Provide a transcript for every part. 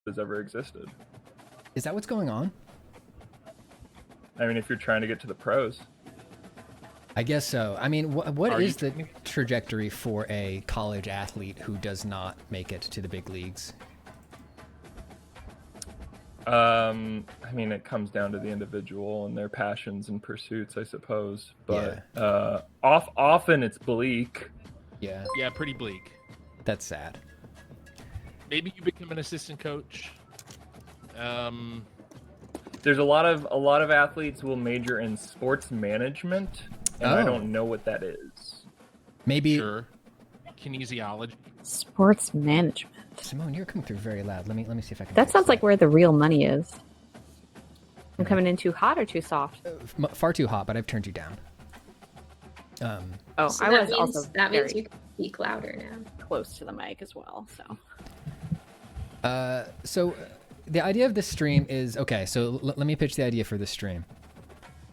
has ever existed. Is that what's going on? I mean, if you're trying to get to the pros. I guess so. I mean, what is the trajectory for a college athlete who does not make it to the big leagues? I mean, it comes down to the individual and their passions and pursuits, I suppose. But often it's bleak. Yeah. Yeah, pretty bleak. That's sad. Maybe you become an assistant coach. There's a lot of athletes will major in sports management, and I don't know what that is. Maybe Sure. Kinesiology. Sports management. Simone, you're coming through very loud. Let me see if I can. That sounds like where the real money is. I'm coming in too hot or too soft? Far too hot, but I've turned you down. Oh, So I was also that means very you can speak louder now. close to the mic as well. So the idea of this stream is okay. So let me pitch the idea for this stream.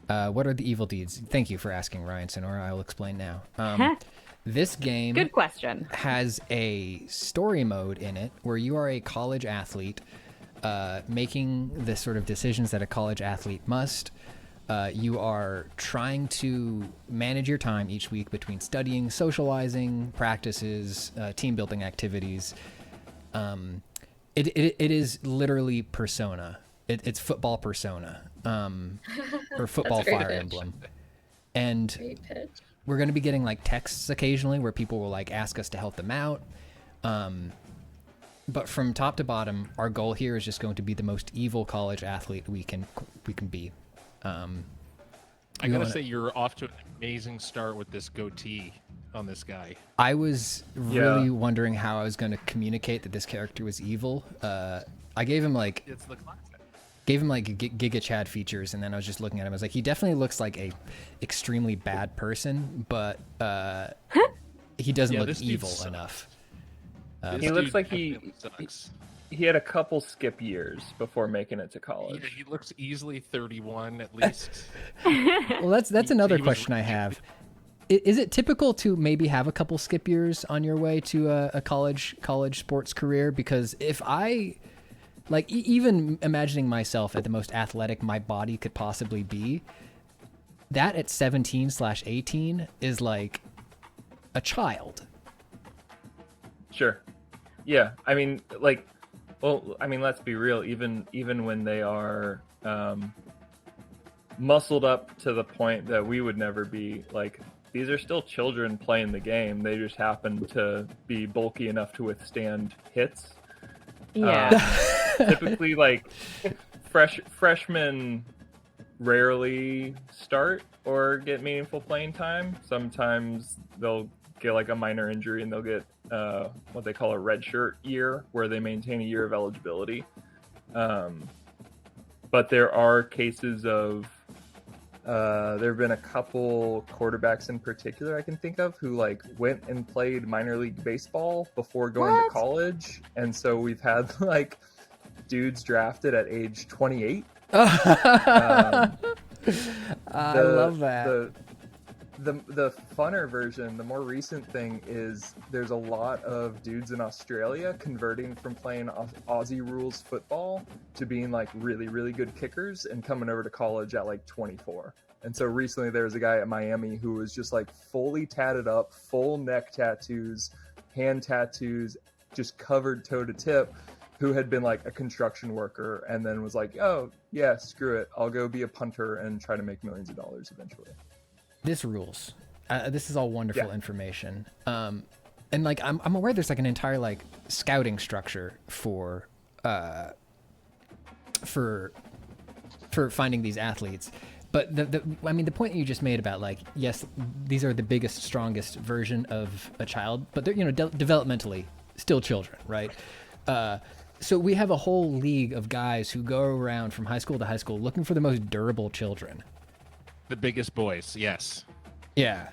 What are the evil deeds? Thank you for asking, Ryan Sonora. I'll explain now. This game Good question. has a story mode in it where you are a college athlete making the sort of decisions that a college athlete must. You are trying to manage your time each week between studying, socializing, practices, team building activities. It is literally Persona. It's football Persona, or football Fire Emblem. And Great pitch. we're going to be getting like texts occasionally where people will like ask us to help them out. But from top to bottom, our goal here is just going to be the most evil college athlete we can be. I gotta say, you're off to an amazing start with this goatee on this guy. I was really wondering how I was going to communicate that this character was evil. I gave him like It's the classic. Giga Chad features, and then I was just looking at him. I was like, he definitely looks like a extremely bad person, but he doesn't look evil enough. He looks like he sucks. had a couple skip years before making it to college. Yeah, he looks easily 31 at least. Well, that's another he was question I have. Is it typical to maybe have a couple skip years on your way to a college sports career? Because if I, like, even imagining myself at the most athletic my body could possibly be, that at 17/18 is like a child. Sure. Yeah. I mean, like, well, I mean, let's be real. Even when they are muscled up to the point that we would never be, like, these are still children playing the game. They just happen to be bulky enough to withstand hits. Yeah. Typically, like, freshmen rarely start or get meaningful playing time. Sometimes they'll get like a minor injury and they'll get what they call a redshirt year, where they maintain a year of eligibility. But there are cases of there have been a couple quarterbacks in particular I can think of who like went and played minor league baseball before going to college, and so we've had like dudes drafted at age 28. I love that. The funner version, the more recent thing is there's a lot of dudes in Australia converting from playing Aussie rules football to being like really, really good kickers and coming over to college at like 24. And so recently there was a guy at Miami who was just like fully tatted up, full neck tattoos, hand tattoos, just covered toe to tip, who had been like a construction worker and then was like, oh yeah, screw it, I'll go be a punter and try to make millions of dollars eventually. This rules. This is all wonderful information. And like I'm aware there's like an entire like scouting structure for finding these athletes. But the point you just made about like, yes, these are the biggest, strongest version of a child, but they're, developmentally still children, right? So we have a whole league of guys who go around from high school to high school looking for the most durable children. The biggest boys, yes. Yeah.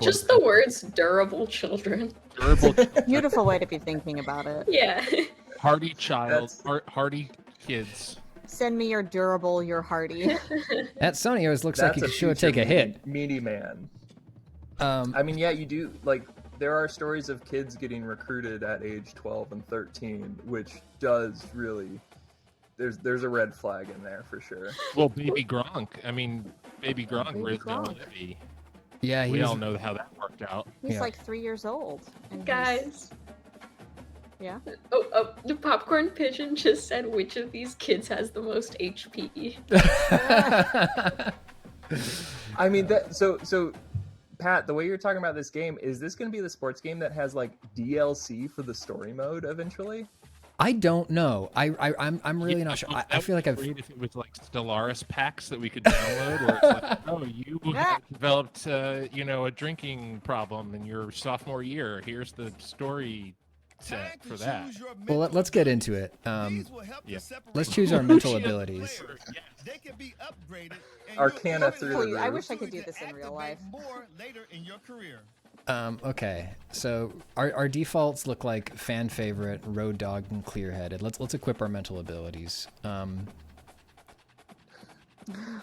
Just the words durable children. Durable, Beautiful way to be thinking about it. Yeah. hardy child, hardy kids. Send me your durable, your hardy. That Sonny always looks like he should take a hit. Meaty man. I mean, yeah, you do, like, there are stories of kids getting recruited at age 12 and 13, which does really there's a red flag in there for sure. Well, Baby Gronk. I mean, Baby Gronk Baby raised on Gronk. Libby. Yeah, We all know how that worked out. He's Yeah. like 3 years old. And Guys. Yeah. Oh, the popcorn pigeon just said which of these kids has the most HP. I mean that so Pat, the way you're talking about this game, is this going to be the sports game that has like DLC for the story mode eventually? I don't know. I'm really not sure. I feel like I've. Great if it was like Stellaris packs that we could download, where it's like, oh, you have developed, a drinking problem in your sophomore year. Here's the story set for that. Well, let's get into it. Yeah. Let's choose our mental abilities. They can be upgraded. Arcana through the Please, I roof. wish I could do this in real life. More later in your career. Okay, so our defaults look like fan favorite, road dog, and clear headed. Let's equip our mental abilities.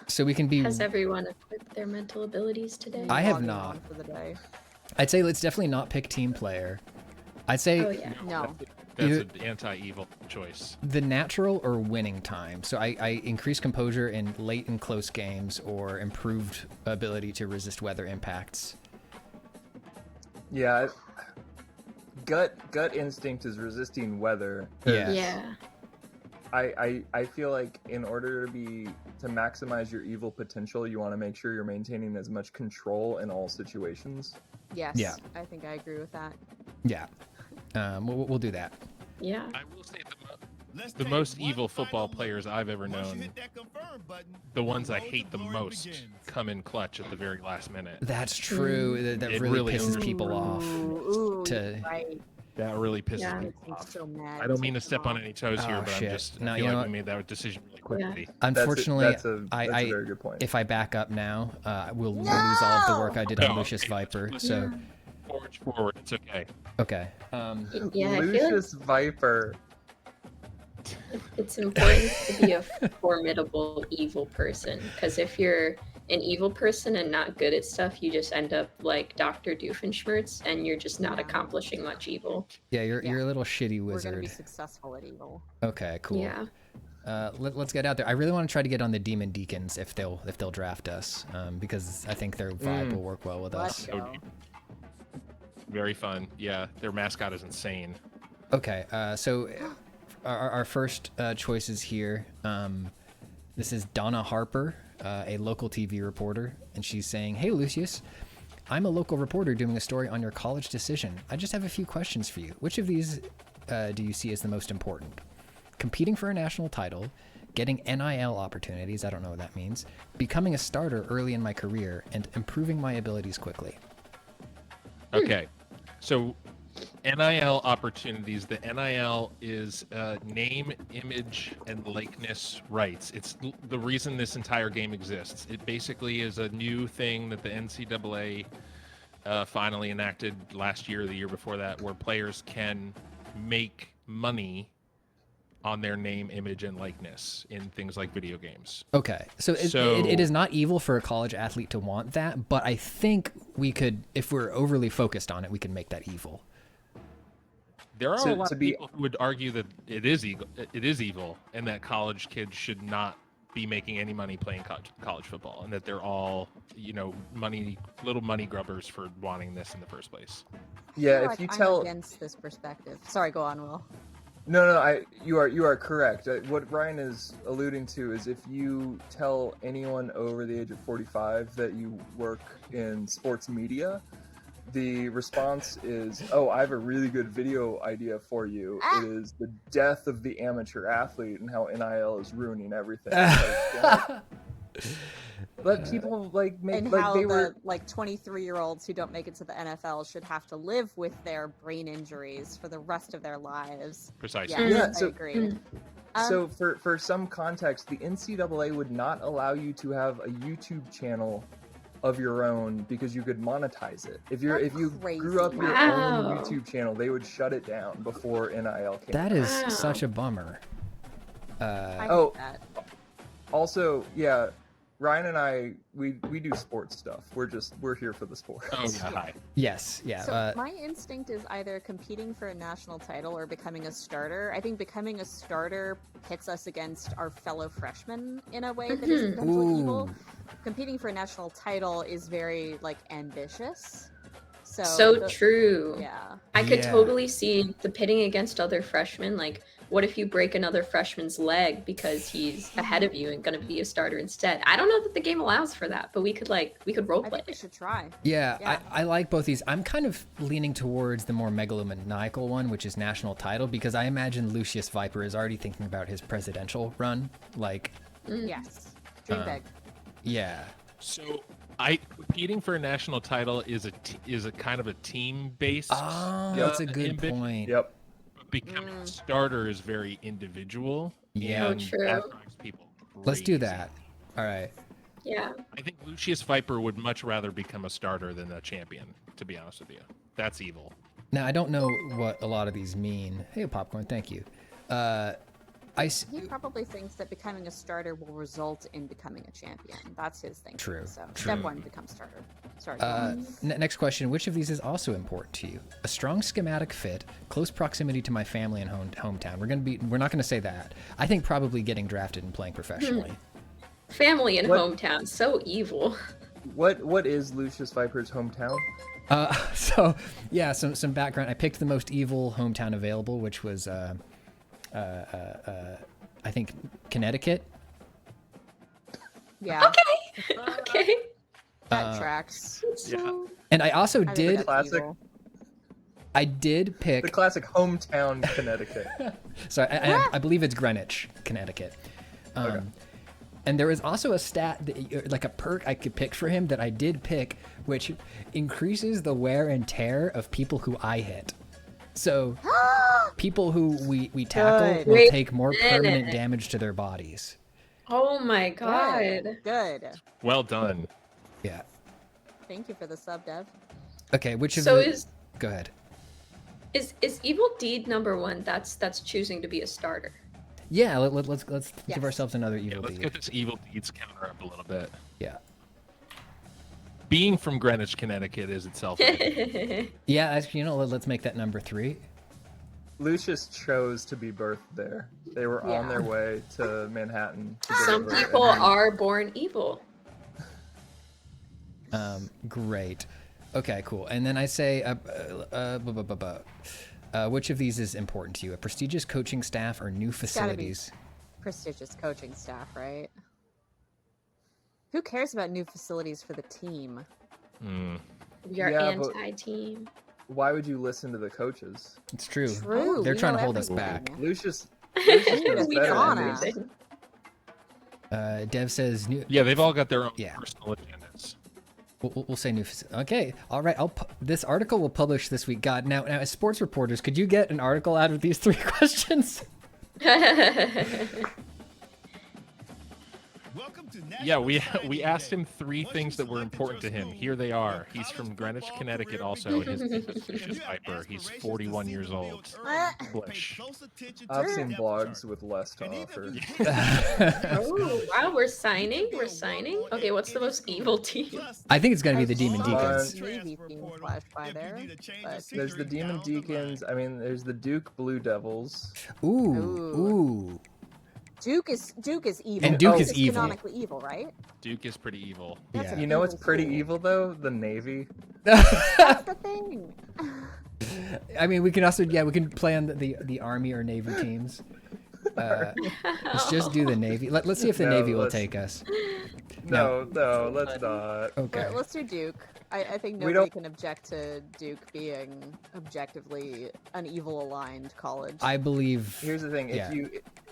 So we can be. Has everyone equipped their mental abilities today? I have Logging not. on for the day. I'd say let's definitely not pick team player. I'd say Oh yeah. No. That's Either- an anti-evil choice. the natural or winning time. So I increase composure in late and close games, or improved ability to resist weather impacts. Yeah. Gut instinct is resisting weather. Yeah. Yeah. I feel like in order to maximize your evil potential, you want to make sure you're maintaining as much control in all situations. Yes. Yeah. I think I agree with that. Yeah. We'll do that. Yeah. I will say the most evil football players I've ever known, the ones I hate the most, come in clutch at the very last minute. That's true. That It really really pisses is. people off. Ooh, to- right. That really pisses Yeah. me Makes me off. so mad. I don't mean to step on any toes here, Oh, but shit. I'm just No, I you feel know like what? we made that decision really quickly. Unfortunately, that's a very good point. if I back up now, we'll lose all of the work I did on No. Lucius Viper. So, Forward, it's okay. okay. Yeah, I feel like Lucius Viper. it's important to be a formidable evil person, because if you're an evil person and not good at stuff, you just end up like Dr. Doofenshmirtz, and you're just not accomplishing much evil. Yeah, you're a little shitty We're gonna be wizard. successful at evil. Okay, cool. Yeah. Let's get out there. I really want to try to get on the Demon Deacons if they'll draft us, because I think their vibe will work well with Let's us. go. Very fun. Yeah, their mascot is insane. Okay, so our first choices here. This is Donna Harper, a local TV reporter, and she's saying, "Hey Lucius, I'm a local reporter doing a story on your college decision. I just have a few questions for you. Which of these do you see as the most important? Competing for a national title, getting NIL opportunities, I don't know what that means, becoming a starter early in my career, and improving my abilities quickly." Okay, so NIL opportunities. The NIL is name, image, and likeness rights. It's the reason this entire game exists. It basically is a new thing that the NCAA finally enacted last year or the year before that, where players can make money on their name, image, and likeness in things like video games. Okay, so it is not evil for a college athlete to want that, but I think we could, if we're overly focused on it, we can make that evil. There are To- a lot to of be- people who would argue that it is evil, and that college kids should not be making any money playing college football, and that they're all, little money grubbers for wanting this in the first place. Yeah, I feel if like you I'm tell against this perspective. Sorry, go on, Will. No, you are correct. What Ryan is alluding to is if you tell anyone over the age of 45 that you work in sports media, the response is, "Oh, I have a really good video idea for you. It is the death of the amateur athlete and how NIL is ruining everything." But people make And like how they the were 23-year-olds who don't make it to the NFL should have to live with their brain injuries for the rest of their lives. Precisely. Yeah, Yeah, I so- agree. So for some context, the NCAA would not allow you to have a YouTube channel of your own because you could monetize it. If you grew up your own Wow. YouTube channel, they would shut it down before NIL came. That is Wow. such a bummer. I oh. hate that. Also, yeah, Ryan and I, we do sports stuff. We're here for the sports. Oh yeah, hi. Yes, yeah. So my instinct is either competing for a national title or becoming a starter. I think becoming a starter pits us against our fellow freshmen in a way that is potentially evil. Competing for a national title is very like ambitious. So true. Yeah. I could Yeah. totally see the pitting against other freshmen. Like, what if you break another freshman's leg because he's ahead of you and going to be a starter instead? I don't know that the game allows for that, but we could I roleplay think we it. should try. Yeah, Yeah. I like both these. I'm kind of leaning towards the more megalomaniacal one, which is national title, because I imagine Lucius Viper is already thinking about his presidential run. Like, Yes. Dream big. yeah. So competing for a national title is a kind of a team based. Oh, that's a good ambition. point. Yep. Becoming a starter is very individual. Yeah. and Oh, true. that drives people Let's do crazy. that. All right. Yeah. I think Lucius Viper would much rather become a starter than a champion. To be honest with you, that's evil. Now, I don't know what a lot of these mean. Hey, Popcorn, thank you. He probably thinks that becoming a starter will result in becoming a champion. That's his thing. True, So true. step one, become starter. Starter. Next question. Which of these is also important to you? A strong schematic fit, close proximity to my family and hometown. We're not gonna say that. I think probably getting drafted and playing professionally. Family and What- hometown. So evil. What is Lucius Viper's hometown? So yeah, some background. I picked the most evil hometown available, which was I think Connecticut. Yeah. Okay. That tracks. So, And I also I think did that's Classic. evil. I did The pick. classic hometown Connecticut. So I believe it's Greenwich, Connecticut. Okay. And there was also a stat, like a perk I could pick for him that I did pick, which increases the wear and tear of people who I hit. So people who we tackle Good. will Wait take more a permanent minute. damage to their bodies. oh my god. Good. Well done. Yeah. Thank you for the sub, Dev. Okay, which of So the... is Go ahead. evil deed number one? That's choosing to be a starter. Yeah, let's Yes. give ourselves another Yeah, evil let's deed. get this evil deeds counter up a little bit. Yeah. Being from Greenwich, Connecticut is itself. Yeah, actually, let's make that number 3. Lucius chose to be birthed there. They were on Yeah. their way to Manhattan. To Some deliver, people and are born evil. Great. Okay, cool. And then I say, which of these is important to you? A prestigious coaching staff or new gotta be- facilities? Prestigious coaching staff, right? Who cares about new facilities for the team? We are Yeah, but- anti-team. Why would you listen to the coaches? It's true. True. They're we trying know to hold us everything. back. Lucius Lucius knows we better sauna. than these. Dev says new. Yeah, they've all got their own Yeah. personal agendas. We'll say new. Okay, all right. This article will publish this week. God, now as sports reporters, could you get an article out of these 3 questions? Welcome to Yeah, National we Signing asked Day. him 3 Once things you that were selected important to your him. school, Here they your are. He's college from Greenwich, football Connecticut. career Also, his begins. name is If Lucius you have Viper. He's aspirations to 41 see years the old. field early, pay Bush. close attention to I've the seen depth blogs chart. with less to And even offer. if you get Oh wow, we're signing. We're signing. Okay, what's the most evil team? Plus, I think it's gonna be the Demon Saw Deacons. a Navy theme flashed by there, but There's the Demon Deacons. I mean, there's the Duke Blue Devils. Ooh. Duke is evil. And Duke Oh. is evil. Canonically evil, right? Duke is pretty evil. That's Yeah. an You know what's evil pretty school. evil though? The Navy. That's the thing. I mean, we can also we can play on the Army or Navy teams. Let's just do the Navy. Let's see if the No, Navy will let's- take us. No, let's not. Okay. Let's do Duke. I think We nobody don't- can object to Duke being objectively an evil aligned college. I believe. Here's the thing: Yeah.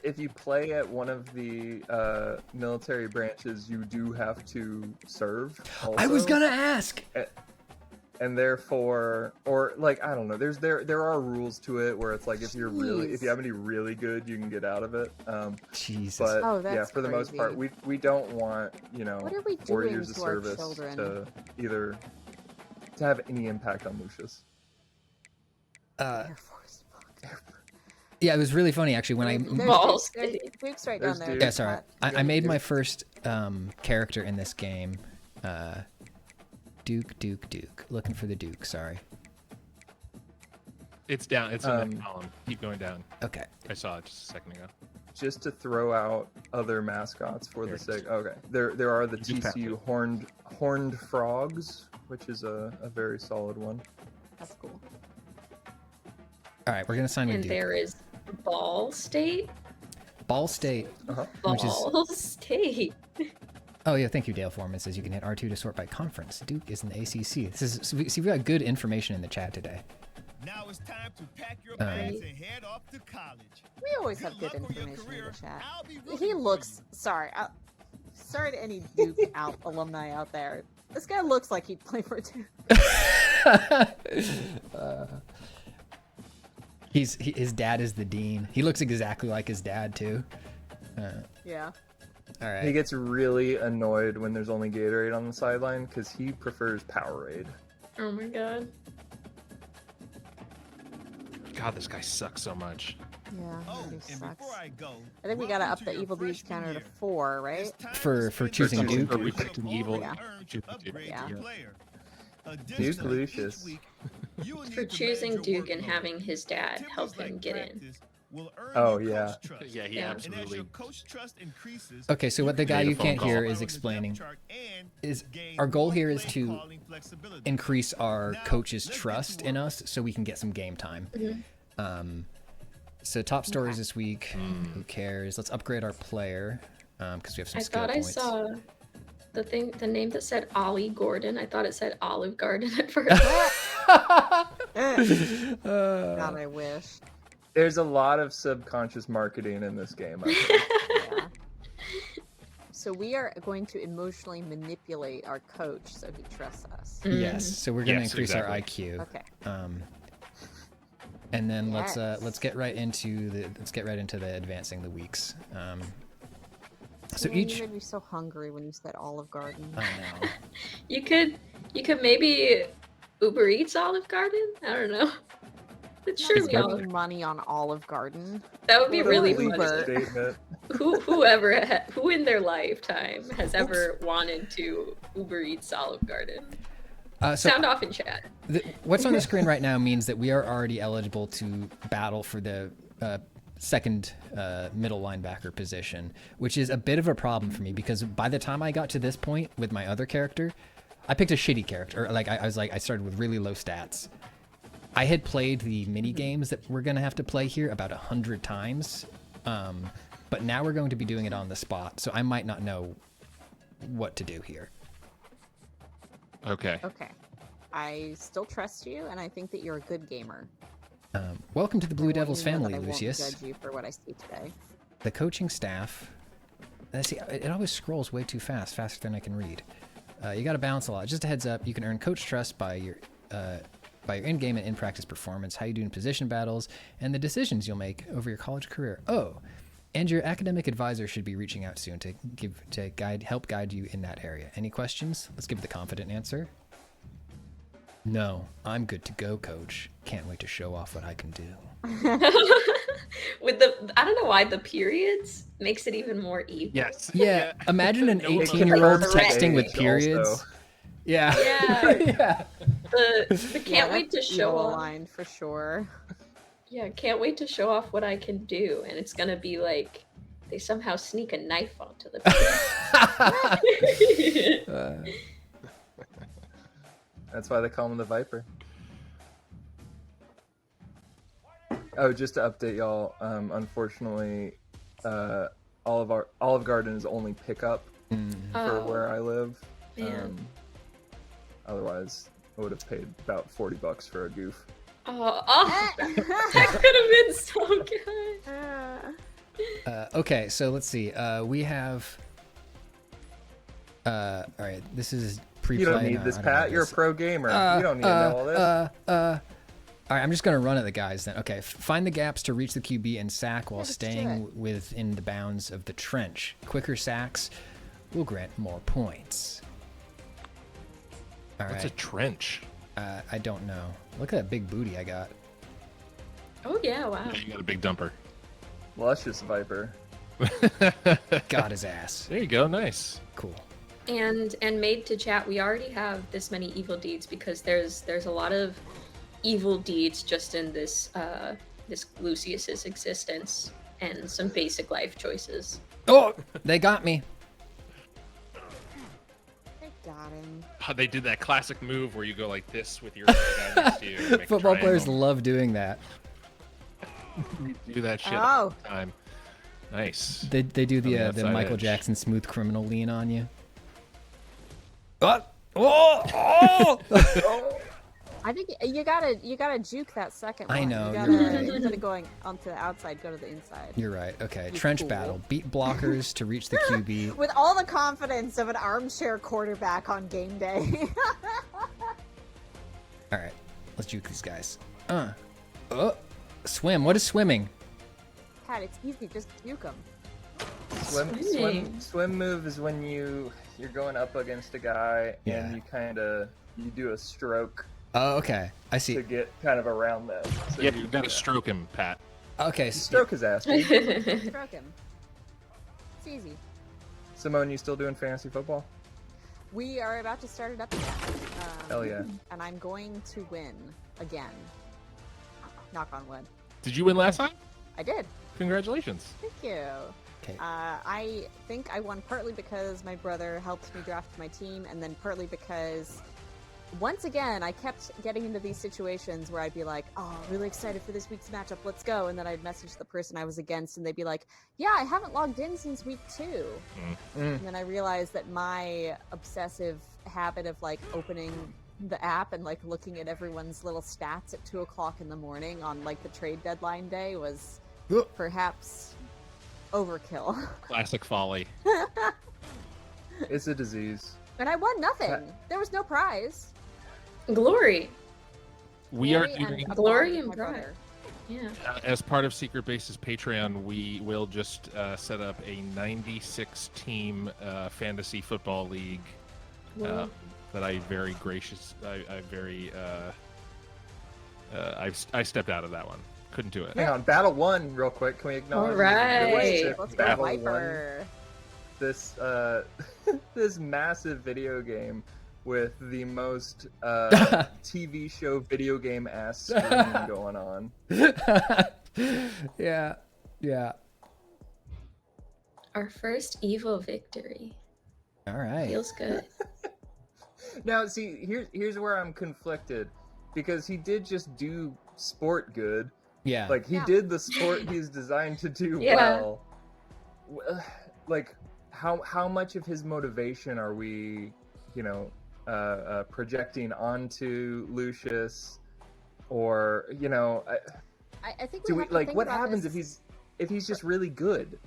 if you play at one of the military branches, you do have to serve. Also, I was gonna ask. and therefore, or like I don't know. There are rules to it where it's like if you Jeez. happen to be really good, you can get out of it. Jesus. But Oh, yeah, that's for the most part, crazy. we don't want What are we 4 doing years of to our service children? to either to have any impact on Lucius. Air Force. Fuck. Yeah, it was really funny actually when I. Balls. Duke's right There's down there. Duke. Yeah, sorry. I made my first character in this game. Duke. Looking for the Duke. Sorry. It's down. It's in the column. Keep going down. Okay. I saw it just a second ago. Just to throw out other mascots for the sake. Okay, there are the You just TCU horned frogs, which is a very solid one. That's cool. All right, we're gonna sign with And Duke. there is Ball State. Ball State. Which is- Ball State. Oh yeah, thank you, Dale Foreman says you can hit R2 to sort by conference. Duke is in the ACC. This is see we got good information in the chat today. Now it's time to pack your bags and head off to college. We always have good luck on your information in career. the chat. I'll be rooting He for looks you. sorry. Sorry to any Duke alumni out there. This guy looks like he'd play for Duke. His dad is the dean. He looks exactly like his dad too. Yeah. All right. He gets really annoyed when there's only Gatorade on the sideline because he prefers Powerade. Oh my god. God, this guy sucks so much. Yeah. Oh, He and sucks. before I go, I think we gotta up welcome the to your evil beast freshman counter to year. 4, right? It's time For to spend choosing your Duke? time We with picked an all evil. Yeah. earned Choose to Duke. upgrade Yeah. your player. Duke Additionally, each Lucius. week, you will need For to choosing manage your Duke and workload. having his dad Activities help him like get in. practice will earn Oh, your yeah. coach trust. Yeah, he Yeah. And as absolutely. your coach trust increases, Okay, so what the guy Made a you phone can't call. hear on is the depth explaining chart and is gain our goal more here is play to calling flexibility. increase our Now, coach's let's get trust to in work. us so we can get some game time. So top stories this week. Who cares? Let's upgrade our player because we have some I skill thought points. I saw the name that said Ollie Gordon. I thought it said Olive Garden at first. God, I wish. There's a lot of subconscious marketing in this game. I think. Yeah. So we are going to emotionally manipulate our coach so he trusts us. Yes, so we're gonna Yes, increase our exactly. IQ. Okay. And then Yes. let's get right into the advancing the weeks. So Man, each you made me so hungry when you said Olive Garden. I know. You could maybe Uber Eats Olive Garden. I don't know. But surely Spending Olive. money on Olive Garden. That would be What a really Uber. funny. Statement. Who in their lifetime has ever wanted to Uber Eats Olive Garden? So Sound off in chat. what's on the screen right now means that we are already eligible to battle for the second middle linebacker position, which is a bit of a problem for me because by the time I got to this point with my other character, I picked a shitty character. Like I started with really low stats. I had played the mini games that we're gonna have to play here about 100 times, but now we're going to be doing it on the spot, so I might not know what to do here. Okay. Okay. I still trust you, and I think that you're a good gamer. Welcome to the I Blue want Devils you to know family, that I won't Lucius. judge you for what I see today. The coaching staff. See, it always scrolls way too fast, faster than I can read. You got to balance a lot. Just a heads up, you can earn coach trust by your in-game and in-practice performance, how you do in position battles, and the decisions you'll make over your college career. Oh, and your academic advisor should be reaching out soon to help guide you in that area. Any questions? Let's give the confident answer. No, I'm good to go, coach. Can't wait to show off what I can do. With I don't know why the periods makes it even more evil. Yes. Yeah, imagine an No, 18-year-old like, texting with also. periods. Yeah. Yeah. Yeah. The can't wait to show off. Aligned for sure. Yeah, can't wait to show off what I can do, and it's gonna be like they somehow sneak a knife onto the period. That's why they call him the Viper. Oh, just to update y'all, unfortunately, Olive Garden is only pickup for where I live. man. Otherwise, I would have paid about $40 for a goof. That could have been so good. Okay, so let's see. We have. All right, this is pre-play. You don't need No, this, I don't know Pat. You're a this. pro gamer. You don't need to know all this. All right, I'm just gonna run at the guys then. Okay, find the gaps to reach the QB and sack while let's do staying it. within the bounds of the trench. Quicker sacks will grant more points. All What's a right. trench? I don't know. Look at that big booty I got. Oh yeah, wow. Yeah, you got a big dumper. Luscious Viper. Got his ass. There you go. Nice. Cool. And made to chat, we already have this many evil deeds because there's a lot of evil deeds just in this this Lucius's existence and some basic life choices. Oh, they got me. I got him. They did that classic move where you go like this with your guy next to you. and make a Football players triangle. love doing that. Do that shit Oh. all the time. Nice. They do On the the outside Michael edge. Jackson smooth criminal lean on you. Oh! I think you gotta juke that second one. I know, You you're gotta, right. instead of going onto the outside, go to the inside. You're right. Okay, You trench fool. battle. Beat blockers to reach the QB. With all the confidence of an armchair quarterback on game day. All right, let's juke these guys. Swim. What is swimming? Pat, it's easy. Just juke them. Swimming. Swim move is when you're going up against a guy Yeah. and you do a stroke Oh, okay. I see. to get kind of around them. So Yeah, you gotta stroke him, Pat. Okay. stroke his ass. dude. Stroke him. It's easy. Simone, you still doing fantasy football? We are about to start it up again. Hell yeah. And I'm going to win again. Knock on wood. Did you win last time? I did. Congratulations. Thank you. Okay. I think I won partly because my brother helped me draft my team, and then partly because, once again, I kept getting into these situations where I'd be like, oh, really excited for this week's matchup, let's go. And then I'd message the person I was against, and they'd be like, yeah, I haven't logged in since week 2. And then I realized that my obsessive habit of, like, opening the app and, like, looking at everyone's little stats at 2 o'clock in the morning on, like, the trade deadline day was perhaps overkill. Classic folly. It's a disease. And I won nothing. There was no prize. Glory. We are Glory and doing, a Glory bond and with my pride. brother. Yeah. as part of Secret Base's Patreon, we will just set up a 96 team fantasy football league Whoa. that I very I stepped out of that one. Couldn't do it. Hang on, Battle 1 real quick. Can we acknowledge All right. this Let's massive go, Battle 1? Viper. This this massive video game with the most TV show video game ass screen going on. Yeah. Yeah. Our first evil victory. All right. Feels good. Now, see, here's where I'm conflicted, because he did just do sport good. Yeah. Like, he Yeah. did the sport he's designed to do Yeah. well. Like, how much of his motivation are we, projecting onto Lucius, or I think do we have to like think what about happens this. if he's just really good?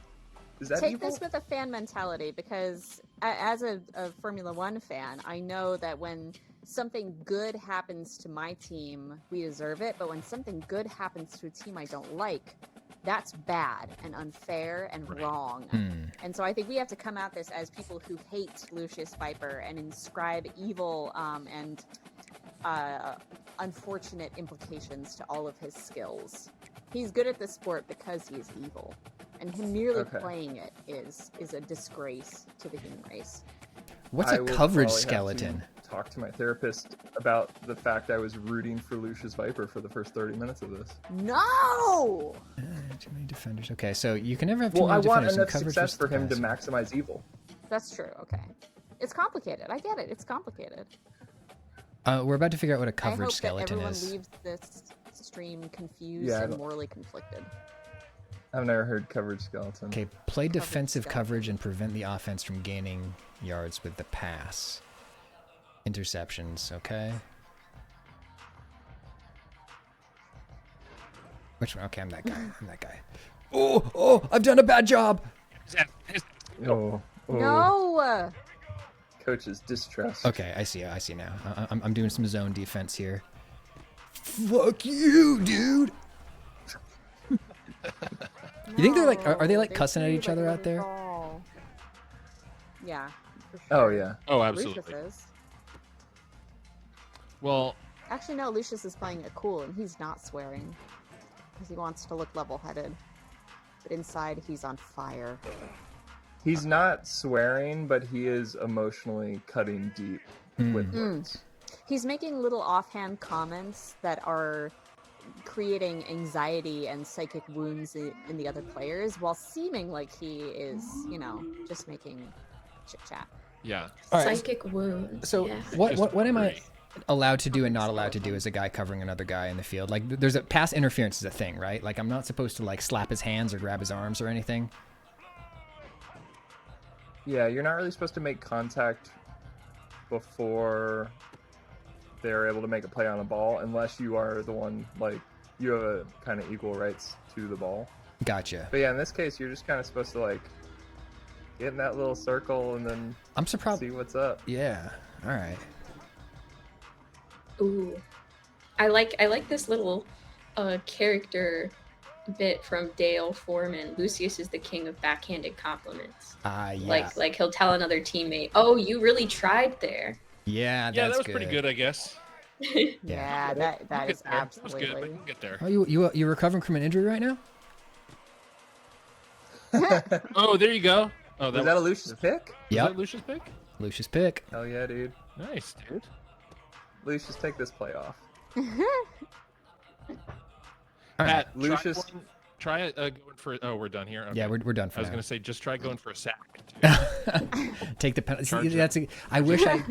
Is that Take evil? this with a fan mentality, because as a Formula One fan, I know that when something good happens to my team, we deserve it. But when something good happens to a team I don't like, that's bad and unfair and Right. wrong. Hmm. And so I think we have to come at this as people who hate Lucius Viper and inscribe evil and unfortunate implications to all of his skills. He's good at this sport because he is evil. And him merely Okay. playing it is a disgrace to the human race. What's I a will coverage probably have to skeleton? Talk to my therapist about the fact I was rooting for Lucius Viper for the first 30 minutes of this. No! Too many defenders. Okay, so you can never have too Well, I many want defenders. enough and coverage success is for the him to best. maximize evil. That's true, okay. It's complicated. I get it. It's complicated. We're about to figure out what a I coverage hope that skeleton everyone is. leaves this stream confused Yeah, I and don't- morally conflicted. I've never heard coverage skeleton. Okay, play defensive skeleton. coverage and prevent the offense from gaining yards with the pass. Interceptions, okay? Which one? Okay, I'm that guy. I'm that guy. Oh, I've done a bad job. Oh, No! coach's distrust. Okay, I see now. I'm doing some zone defense here. Fuck you, dude. You think they're like, are they like No, cussing at do each like other a out there? ball. Yeah. For Oh sure. yeah. Oh, Lucius absolutely. is. Well, Actually, no, Lucius is playing it cool and he's not swearing. because he wants to look level-headed. But inside, he's on fire. He's not swearing, but he is emotionally cutting deep with words. He's making little offhand comments that are creating anxiety and psychic wounds in the other players, while seeming like he is, just making chit-chat. Yeah. All right. Psychic wound. So yeah. what am I Great. allowed to do and not allowed to do as a guy covering another guy in the field? Like, there's a pass interference is a thing, right? Like, I'm not supposed to like slap his hands or grab his arms or anything. Yeah, you're not really supposed to make contact before they're able to make a play on a ball, unless you are the one, like, you have a kind of equal rights to the ball. Gotcha. But yeah, in this case, you're just kind of supposed to, like, get in that little circle and then I'm surprised. see what's up. Yeah. All right. Ooh, I like this little character bit from Dale Foreman. Lucius is the king of backhanded compliments. Yeah. Like he'll tell another teammate, "Oh, you really tried there." Yeah, Yeah, that's that was pretty good, I guess. Yeah, that We'll is get there. That was good. absolutely. We can get there. Oh, you're recovering from an injury right now? Oh, there you go. Oh, Was that a Lucius pick? was Yep. that Lucius pick? Lucius pick. Hell yeah, dude. Nice, dude. Lucius, take this play off. All right. Pat, Lucius- try it going for. Oh, we're done here. Okay. Yeah, we're done for I was now. gonna say just try going for a sack. Take the penalty. Charge That's I wish I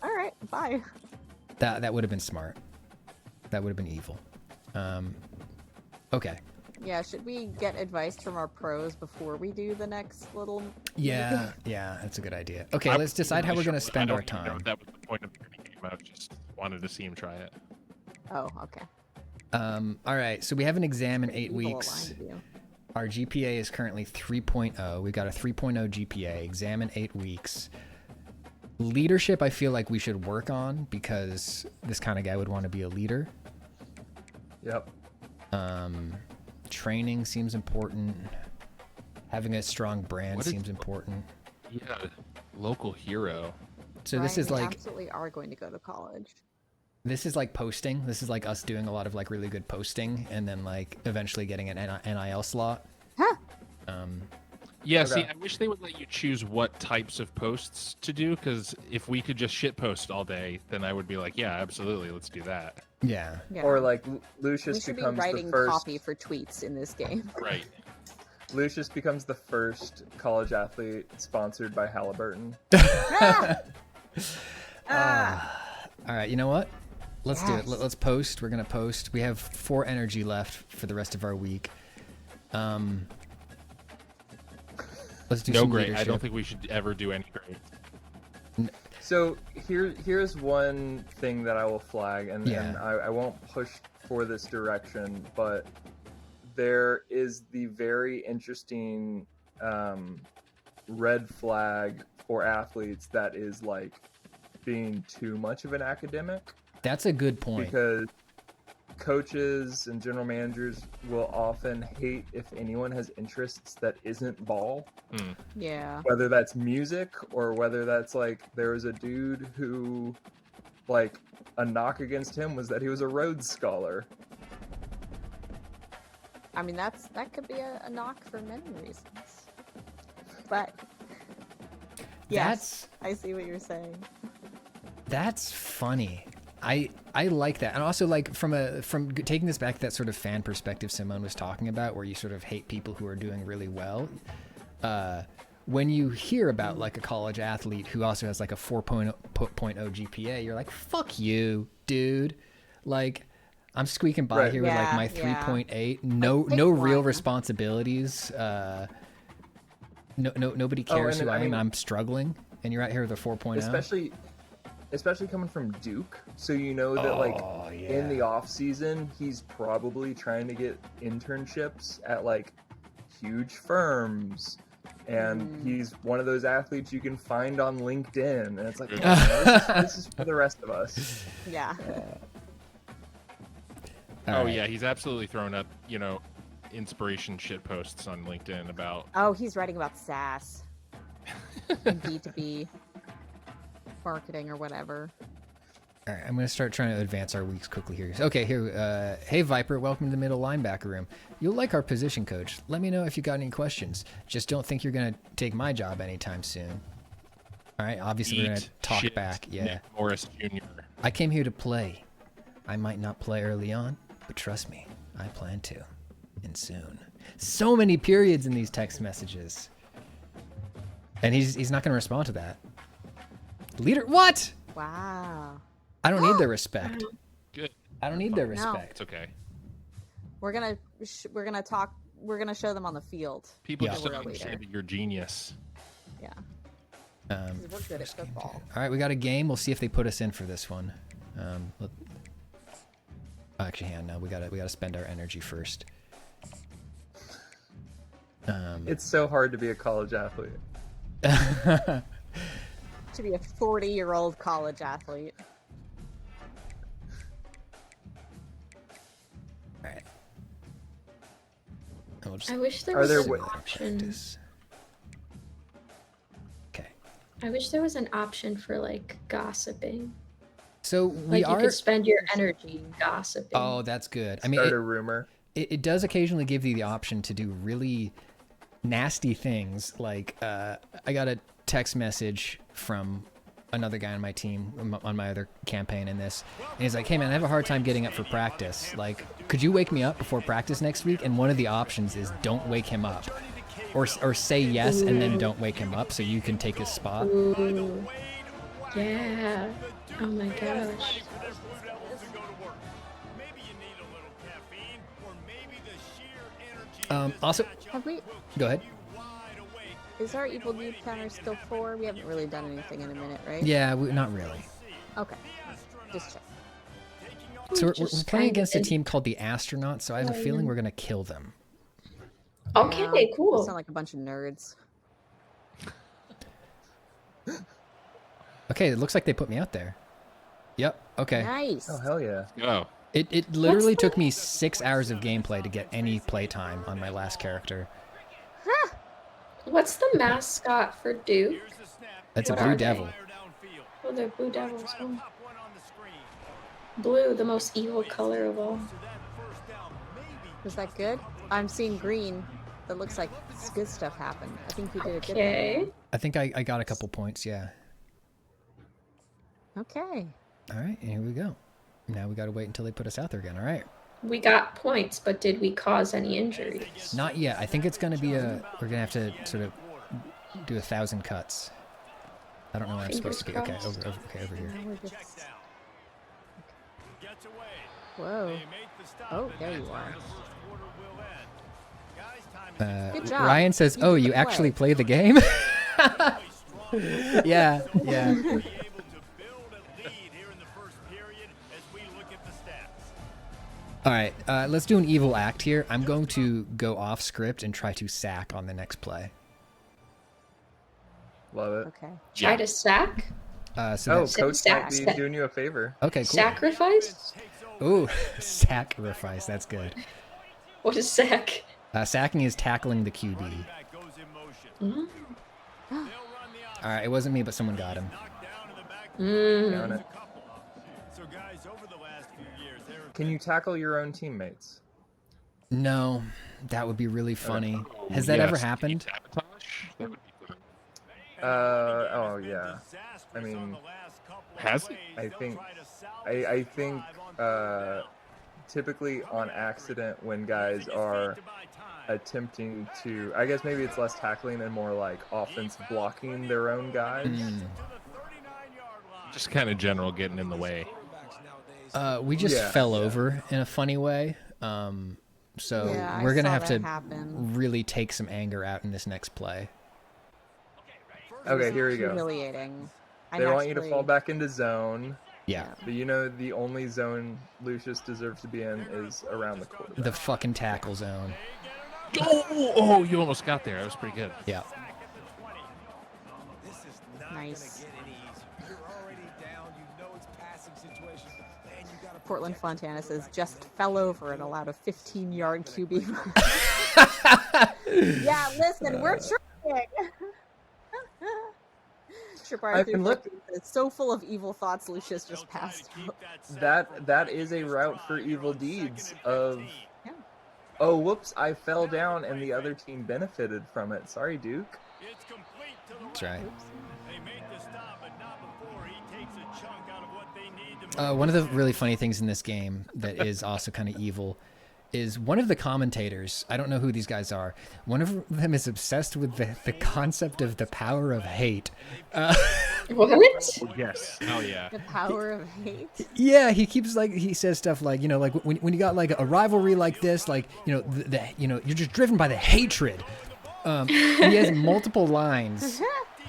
All right, bye. that would have been smart. That would have been evil. Okay. Yeah, should we get advice from our pros before we do the next little? Yeah, that's a good idea. Okay, I let's decide how we're wasn't gonna sure, spend I our don't even know time. if that was the point of the game. I just wanted to see him try it. Oh, okay. All right, so we have an exam in 8 Evil weeks. aligned you. Our GPA is currently 3.0. We've got a 3.0 GPA. Exam in 8 weeks. Leadership, I feel like we should work on because this kind of guy would want to be a leader. Yep. Training seems important. Having a strong brand What is- seems important. Yeah, local hero. So this Ryan, is we like absolutely are going to go to college. posting. This is like us doing a lot of like really good posting and then like eventually getting an NIL slot. Huh? Yeah, Okay. see, I wish they would let you choose what types of posts to do, because if we could just shit post all day, then I would be like, yeah, absolutely, let's do that. Yeah. Yeah. Or like we Lucius should be becomes the writing first. copy for tweets in this game. Right. Lucius becomes the first college athlete sponsored by Halliburton. All right, you know what? Let's do it. Yes. Let's post. We're gonna post. We have 4 energy left for the rest of our week. Let's do No some great. I leadership. don't think we should ever do any great. So here's one thing that I will flag, and Yeah. I won't push for this direction, but there is the very interesting red flag for athletes that is like being too much of an academic, That's a good point. because coaches and general managers will often hate if anyone has interests that isn't ball, Yeah. whether that's music or whether that's like there was a dude who, like, a knock against him was that he was a Rhodes Scholar. I mean, that could be a knock for many reasons. But yes, I see what you're saying. That's funny. I like that, and also like from taking this back to that sort of fan perspective Simone was talking about, where you sort of hate people who are doing really well. When you hear about like a college athlete who also has like a 4.0 GPA, you're like, "Fuck you, dude!" Like, I'm squeaking by Right. here with like Yeah, my yeah. 3.8, no pick real one. responsibilities. Nobody cares and who I I am. mean- I'm struggling, and you're out here with a 4.0. Especially coming from Duke, so you know that like Oh, yeah. in the off season he's probably trying to get internships at like huge firms, and he's one of those athletes you can find on LinkedIn, and it's like, oh, no, this is for the rest of us. Yeah. All Oh right. yeah, he's absolutely thrown up, inspiration shit posts on LinkedIn about. Oh, he's writing about SaaS and B2B marketing or whatever. All right, I'm going to start trying to advance our weeks quickly here. Okay, here. Hey, Viper, welcome to the middle linebacker room. You'll like our position coach. Let me know if you got any questions. Just don't think you're going to take my job anytime soon. All right, obviously we're going to talk Shit, back. Yeah. Nick Morris Jr. I came here to play. I might not play early on, but trust me, I plan to. And soon. So many periods in these text messages. And he's not going to respond to that. Leader, what? Wow. I don't need their respect. Good. I don't need their No. respect. It's okay. We're gonna talk. We're gonna show them on the field. People Yeah. just don't We're a understand leader. that you're genius. Yeah. Um, 'Cause we're good at football. all right, we got a game. We'll see if they put us in for this one. Actually, hang on. No, we gotta spend our energy first. It's so hard to be a college athlete. To be a 40-year-old college athlete. All right. And we'll just I wish there Are was there an wa- option. practice. Okay. I wish there was an option for like gossiping. So we Like you are. could spend your energy gossiping. Oh, that's good. I mean, Start a rumor. it does occasionally give you the option to do really nasty things. Like I got a text message from another guy on my team on my other campaign in this, and he's like, hey man, I have a hard time getting up for practice. Like, could you wake me up before practice next week? And one of the options is don't wake him up, or say yes and then don't wake him up so you can take his spot. Ooh. Yeah. Oh my gosh. Also, Have we? go ahead. Is our evil dude counter still 4? We haven't really done anything in a minute, right? Yeah, not really. Okay. Just check. So we're Just playing trying against a to- team called the Astronauts, so I have a feeling we're gonna kill them. Okay, Yeah, we cool. sound like a bunch of nerds. Okay, it looks like they put me out there. Yep. Okay. Nice. Oh hell yeah! Oh, It literally What's took the- me 6 hours of gameplay to get any playtime on my last character. What's the mascot for Duke? That's a What Blue are they? Devil. Oh, they're Blue Devils. Oh. Blue, the most evil color of all. Was that good? I'm seeing green. That looks like good stuff happened. I think we did a good Okay. thing. I think I got a couple points, yeah. Okay. All right, and here we go. Now we gotta wait until they put us out there again, all right? We got points, but did we cause any injuries? Not yet. I think it's gonna be we're gonna have to sort of do 1,000 cuts. I don't know where I'm supposed to be. Okay, Fingers over here. Now we're just... Whoa. Oh, there you are. Good job. Ryan says, You oh, did you the actually play. play the game? Yeah. All right, let's do an evil act here. I'm going to go off script and try to sack on the next play. Love it. Okay. Try Yeah. to sack? So Oh, that's, coach might be Sack. doing you a favor. okay, cool. Sacrifice? Ooh, sacrifice. That's good. What is sack? Sacking is tackling the QB. Mm. All right, it wasn't me, but someone got him. Count it. Can you tackle your own teammates? No, that would be really funny. Has that ever Yes. happened? Sabotage? That would be fun. Oh yeah. I mean, Has it? I think typically on accident when guys are attempting to, I guess maybe it's less tackling and more like offense blocking their own guys. Just kind of general getting in the way. We just Yeah, fell yeah. over in a funny way. So Yeah, we're I gonna saw have that to happen. really take some anger out in this next play. Okay, here we go. Humiliating. They want you to fall back into zone, Yeah, but you know the only zone Lucius deserves to be in is around the quarterback. the fucking tackle zone. Oh, you almost got there. That was pretty good. Yeah. Nice. Portland Fontana says, just fell over and allowed a 15-yard QB run. Yeah, listen, we're trying. Shapar, mean, look- it's so full of evil thoughts. Lucius just passed out. That is a route for evil deeds of. Yeah. Oh, whoops! I fell down, and the other team benefited from it. Sorry, Duke. It's complete to the That's right. They make the stop, but not before he takes a chunk out of what they need to One of the really funny things in this game that is also kind of evil is one of the commentators. I don't know who these guys are. One of them is obsessed with the concept of the power of hate. What? Yes. Oh yeah. The power of hate. Yeah, he keeps he says stuff like, like when you got like a rivalry like this, like, you're just driven by the hatred. He has multiple lines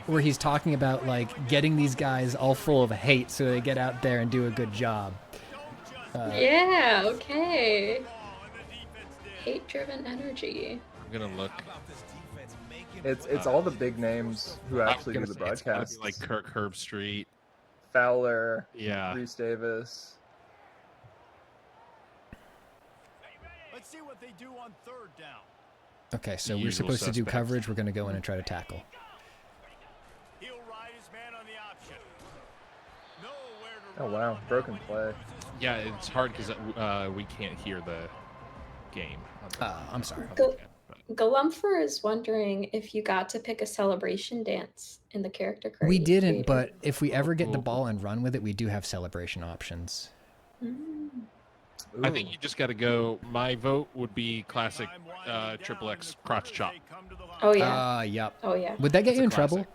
where he's talking about like getting these guys all full of hate so they get out there and do a good job. Yeah, okay. Hate-driven energy. I'm gonna look. It's all the big names who actually do the It's gotta be broadcasts. like Kirk Herbstreit. Fowler, Yeah. Reese Davis. Let's see what they do on third down. Okay, so The we're usual supposed to do suspects. coverage. We're going to go in and try to tackle. He'll ride his man on the option. Nowhere to Oh run wow, on that broken one. play. Yeah, it's hard because we can't hear the game. I'm sorry. Go- Galumfer is wondering if you got to pick a celebration dance in the character creator. We didn't, but if we ever get the ball and run with it, we do have celebration options. I think you just got to go. My vote would be classic triple X crotch chop. Oh yeah. Yep. Oh yeah. Would that get That's you a in classic. trouble?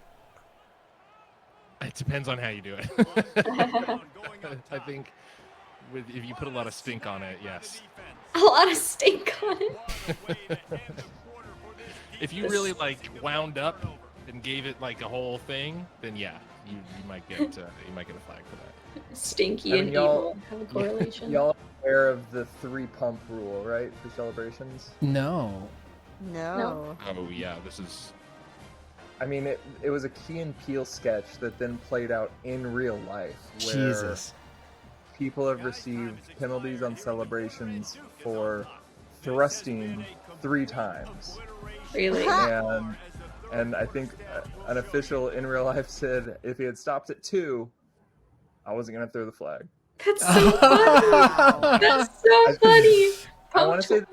It depends on how you do it. I think if you put a lot of stink on it, yes. A lot of stink on it. If you really like wound up and gave it like a whole thing, then yeah, you might get a flag for that. Stinky I mean, and y'all- evil have a correlation. Y'all aware of the 3 pump rule, right, for celebrations? No. No. Oh yeah, this is I mean, it was a Key and Peele sketch that then played out in real life, where Jesus. people have received penalties on celebrations for thrusting 3 times. Really? And I think an official in real life said if he had stopped at 2, I wasn't gonna throw the flag. That's so funny. That's so funny. I want to say that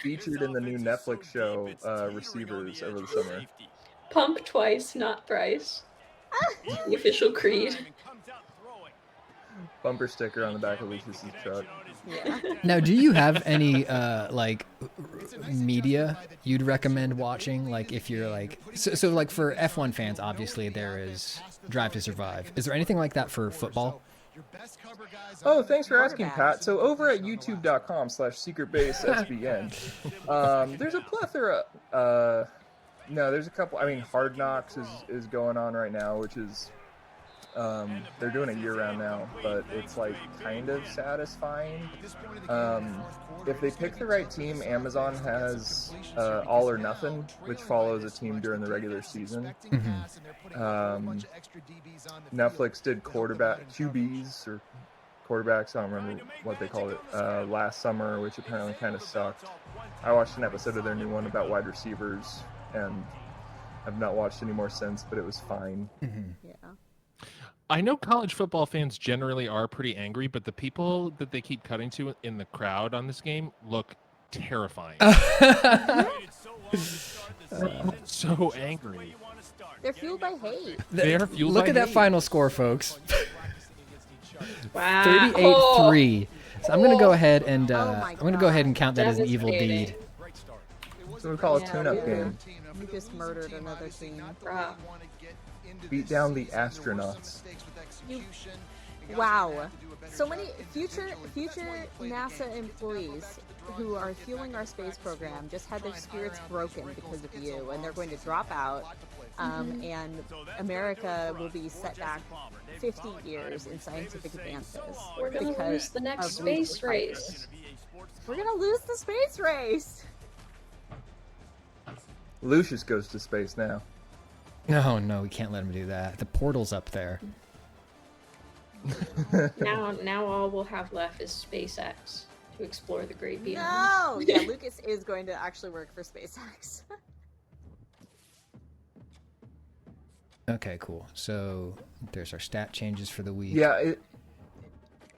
featured in the new Netflix show Receivers over the summer. Pump twice, not thrice. The official creed. Bumper sticker on the back of Lucius's truck. Yeah. Now, do you have any media you'd recommend watching? Like, if you're like, so like for F1 fans, obviously there is Drive to Survive. Is there anything like that for football? Oh, thanks for asking, Pat. So over at youtube.com/secretbasesbn, there's a plethora. No, there's a couple. I mean, Hard Knocks is going on right now, which is they're doing it year-round now, but it's like kind of satisfying. If they pick the right team, Amazon has All or Nothing, which follows a team during the regular season. Netflix did QBs or quarterbacks, I don't remember what they called it, last summer, which apparently kind of sucked. I watched an episode of their new one about wide receivers, and I've not watched any more since, but it was fine. Yeah. I know college football fans generally are pretty angry, but the people that they keep cutting to in the crowd on this game look terrifying. So angry. They're fueled by hate. They are fueled Look by at that hate. final score, folks. Wow. 38-3. So I'm gonna go ahead and Oh my I'm gonna go ahead and count that as an evil Devastating. deed. So we call a Yeah, tune-up yeah. game. You just murdered another team. Bruh. Beat down the astronauts. Wow. So many future NASA employees who are fueling our space program just had their spirits broken because of you, and they're going to drop out. And America will be set back 50 years in scientific advances. We're gonna because lose the next of space resource race. We're gonna lose the space race. Lucius goes to space now. No, we can't let him do that. The portal's up there. Now all we'll have left is SpaceX to explore the great beyond. No. Yeah, Lucas is going to actually work for SpaceX. Okay, cool. So there's our stat changes for the week. Yeah,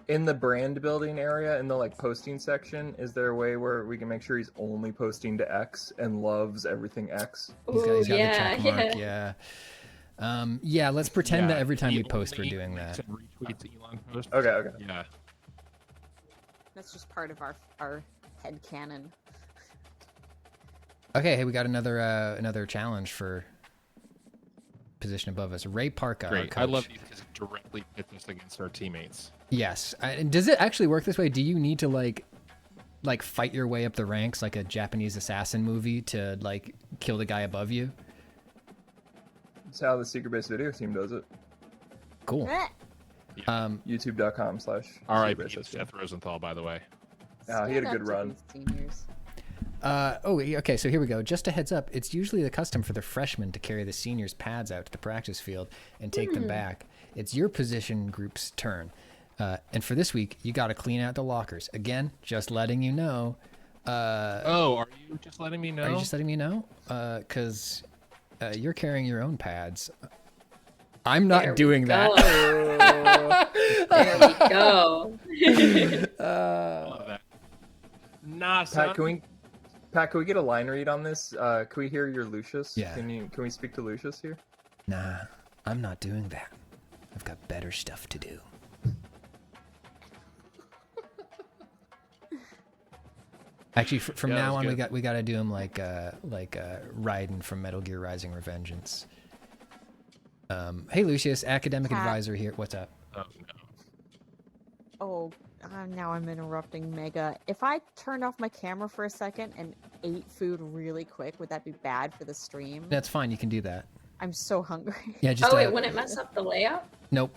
in the brand building area, in the like posting section, is there a way where we can make sure he's only posting to X and loves everything X? He's got Ooh, the yeah, check mark. yeah. Yeah. Let's pretend that Yeah, every time he we post, we're only doing likes that. and retweets Elon posts. Okay. Yeah. That's just part of our head canon. Okay, hey, we got another challenge for position above us. Ray Parka, our Great. I coach. love these because it directly pits us against our teammates. Yes. And does it actually work this way? Do you need to like fight your way up the ranks like a Japanese assassin movie to like kill the guy above you? That's how the secret base video team does it. Cool. Eh, YouTube.com/ R.I.P. secret base Seth Rosenthal, by the way. Oh, he had a stand up good to run. these seniors. Okay, so here we go. Just a heads up, it's usually the custom for the freshmen to carry the seniors' pads out to the practice field and take them back. It's your position group's turn. And for this week, you got to clean out the lockers. Again, just letting you know. Are you just letting me know? Are you just letting me know? Because you're carrying your own pads. I'm not There we doing that. There we go. I love that. Nah, son. Pat, can we get a line read on this? Can we hear your Lucius? Yeah. Can we speak to Lucius here? Nah, I'm not doing that. I've got better stuff to do. Actually, from Yeah, that now was on, good. we got to do him like Raiden from Metal Gear Rising: Revengeance. Hey Lucius, academic Pat. advisor here. What's up? Oh, no. Oh, now I'm interrupting Mega. If I turned off my camera for a second and ate food really quick, would that be bad for the stream? That's fine. You can do that. I'm so hungry. Yeah, just Oh wait, wouldn't it mess up the layout? nope,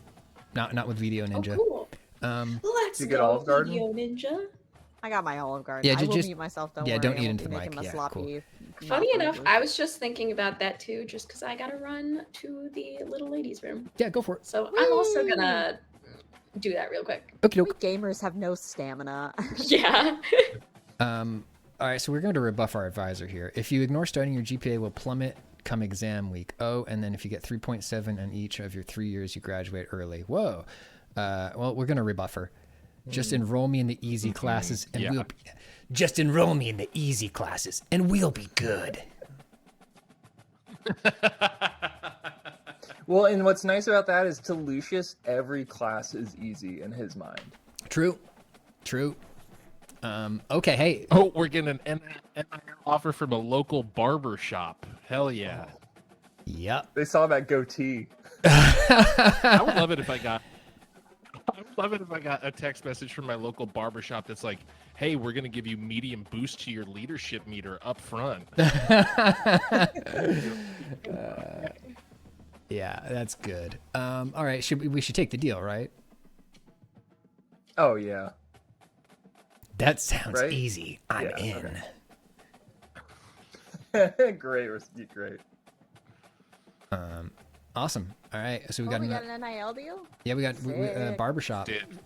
not with Video Ninja. Oh, cool. Um, Let's You get go, Olive Garden? Video Ninja. I got my Olive Garden. Yeah, I will just- mute myself. Don't yeah, worry. don't I eat won't into be the making mic. a Yeah, sloppy Funny enough, burger. I was just thinking about that too, just because I gotta run to the little ladies' room. yeah, go for it. So I'm also gonna do that real quick. Okay, We gamers have no stamina. Yeah. All right, so we're going to rebuff our advisor here. If you ignore studying, your GPA will plummet come exam week. Oh, and then if you get 3.7 on each of your 3 years, you graduate early. Whoa. Well, we're going to rebuff her. Just enroll me in the easy classes, and Yeah. we'll be, just enroll me in the easy classes, and we'll be good. Well, and what's nice about that is to Lucius, every class is easy in his mind. True. Okay, hey. Oh, we're getting an NIL offer from a local barber shop. Hell yeah. Yep. They saw that goatee. I would love it if I got a text message from my local barber shop that's like, hey, we're going to give you medium boost to your leadership meter up front. Yeah, that's good. All right, we should take the deal, right? Oh yeah. That sounds Right? easy. I'm Yeah, in. Okay. Great. Great. Awesome. All right, so we Oh, got we an, got an NIL deal? yeah, we got Sick. barbershop. Did.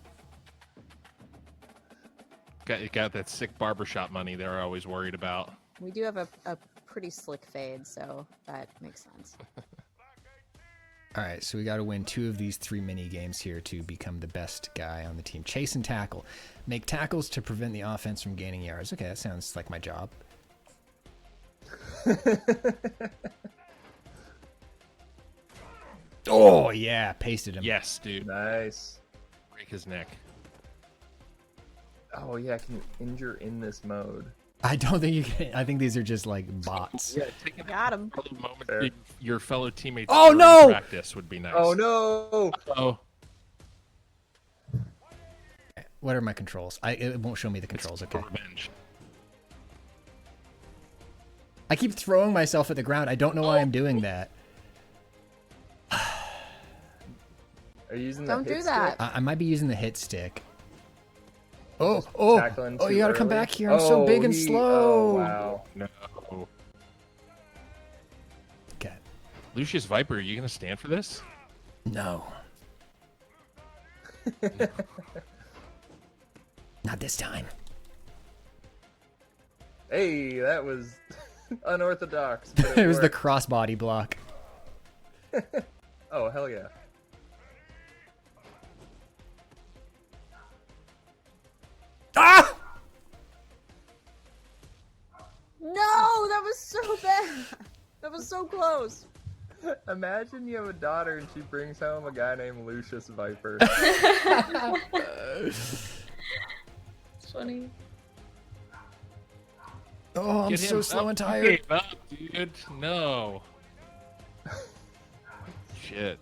Got that sick barbershop money they're always worried about. We do have a pretty slick fade, so that makes sense. All right, so we got to win 2 of these 3 mini games here to become the best guy on the team. Chase and tackle. Make tackles to prevent the offense from gaining yards. Okay, that sounds like my job. Oh, yeah, pasted him. Yes, dude. Nice. Break his neck. Oh yeah, can you injure in this mode? I don't think you can. I think these are just like bots. Yeah, taking Got him. a little moment Fair. to your fellow teammates. Oh, during no! Practice would be nice. Oh no! Oh, What are my controls? It won't show me the controls. it's Okay. revenge. I keep throwing myself at the ground. I don't know why I'm doing that. Are you using Don't the do hit that. stick? I might be using the hit stick. Tackling Oh! too You gotta come early? back here. I'm so big and slow. Oh wow. No. Okay. Lucius Viper, are you going to stand for this? No. Not this time. Hey, that was unorthodox. But It was the worked. crossbody block. Oh, hell yeah. Ah! No, that was so bad. That was so close. Imagine you have a daughter and she brings home a guy named Lucius Viper. It's funny. Oh, I'm Get so him slow up. and You tired. gave up, dude. No. Shit.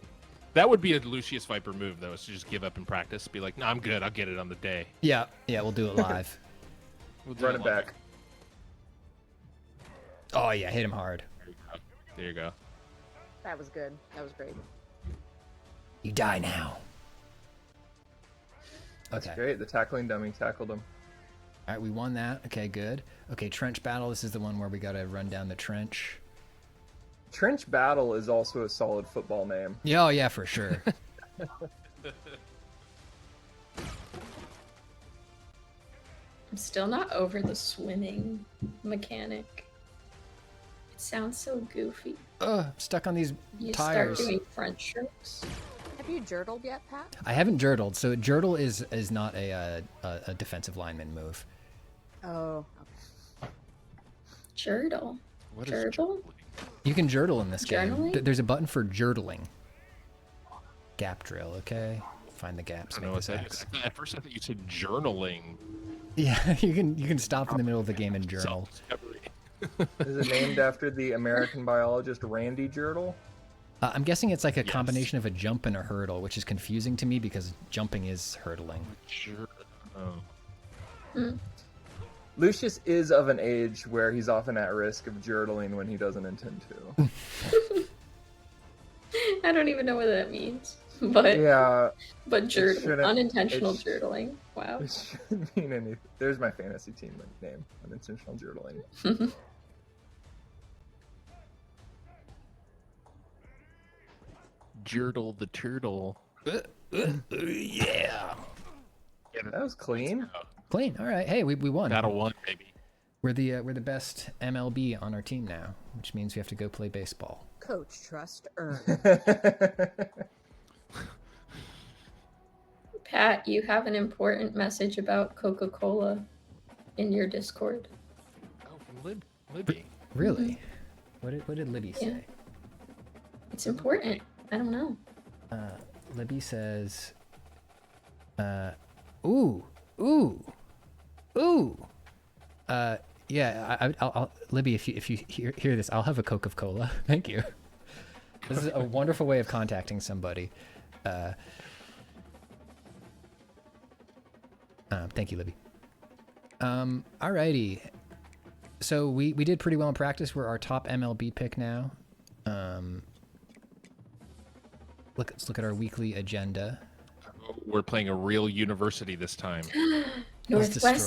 That would be a Lucius Viper move, though, is to just give up in practice. Be like, no, I'm good. I'll get it on the day. Yeah, we'll do it live. We'll do Run it live. back. Oh yeah, hit him hard. There you go. That was good. That was great. You die now. Okay. Great, the tackling dummy tackled him. All right, we won that. Okay, good. Okay, trench battle. This is the one where we gotta run down the trench. Trench Battle is also a solid football name. Yeah, oh yeah, for sure. I'm still not over the swimming mechanic. It sounds so goofy. Ugh, stuck on these You tires. start doing front strokes. Have you journaled yet, Pat? I haven't jurtled, so jurtle is not a defensive lineman move. Oh, Jurtle. What is Gerbil? You can jurtle in this game. Journaling? There's a button for jurtling. Gap drill, okay? Find the gaps. I Make don't know this what that X. is. At first, I thought you said journaling. Yeah, you can stop in the middle of the game and journal. Self-discovery. Is it named after the American biologist Randy Jurtle? I'm guessing it's like a Yes. combination of a jump and a hurdle, which is confusing to me because jumping is hurdling. Sure. Oh. Lucius is of an age where he's often at risk of jurtling when he doesn't intend to. I don't even know what that means. But Yeah, but jurtle. shouldn't- Unintentional it sh- jurtling. Wow. it shouldn't mean anything. There's my fantasy team name, unintentional jurtling. Jurtle the turtle. Yeah. That was clean. Clean. All right. Hey, we won. Battle one, baby. We're the best MLB on our team now, which means we have to go play baseball. Coach Trust earned. Pat, you have an important message about Coca-Cola in your Discord. Oh, from Libby. Really? What did Libby Yeah. say? It's important. I don't know. Libby says, ooh. Yeah, I'll Libby, if you hear this, I'll have a Coca-Cola. Thank you. This is a wonderful way of contacting somebody. Thank you, Libby. Alrighty. So we did pretty well in practice. We're our top MLB pick now. Let's look at our weekly agenda. We're playing a real university this time. Let's destroy them.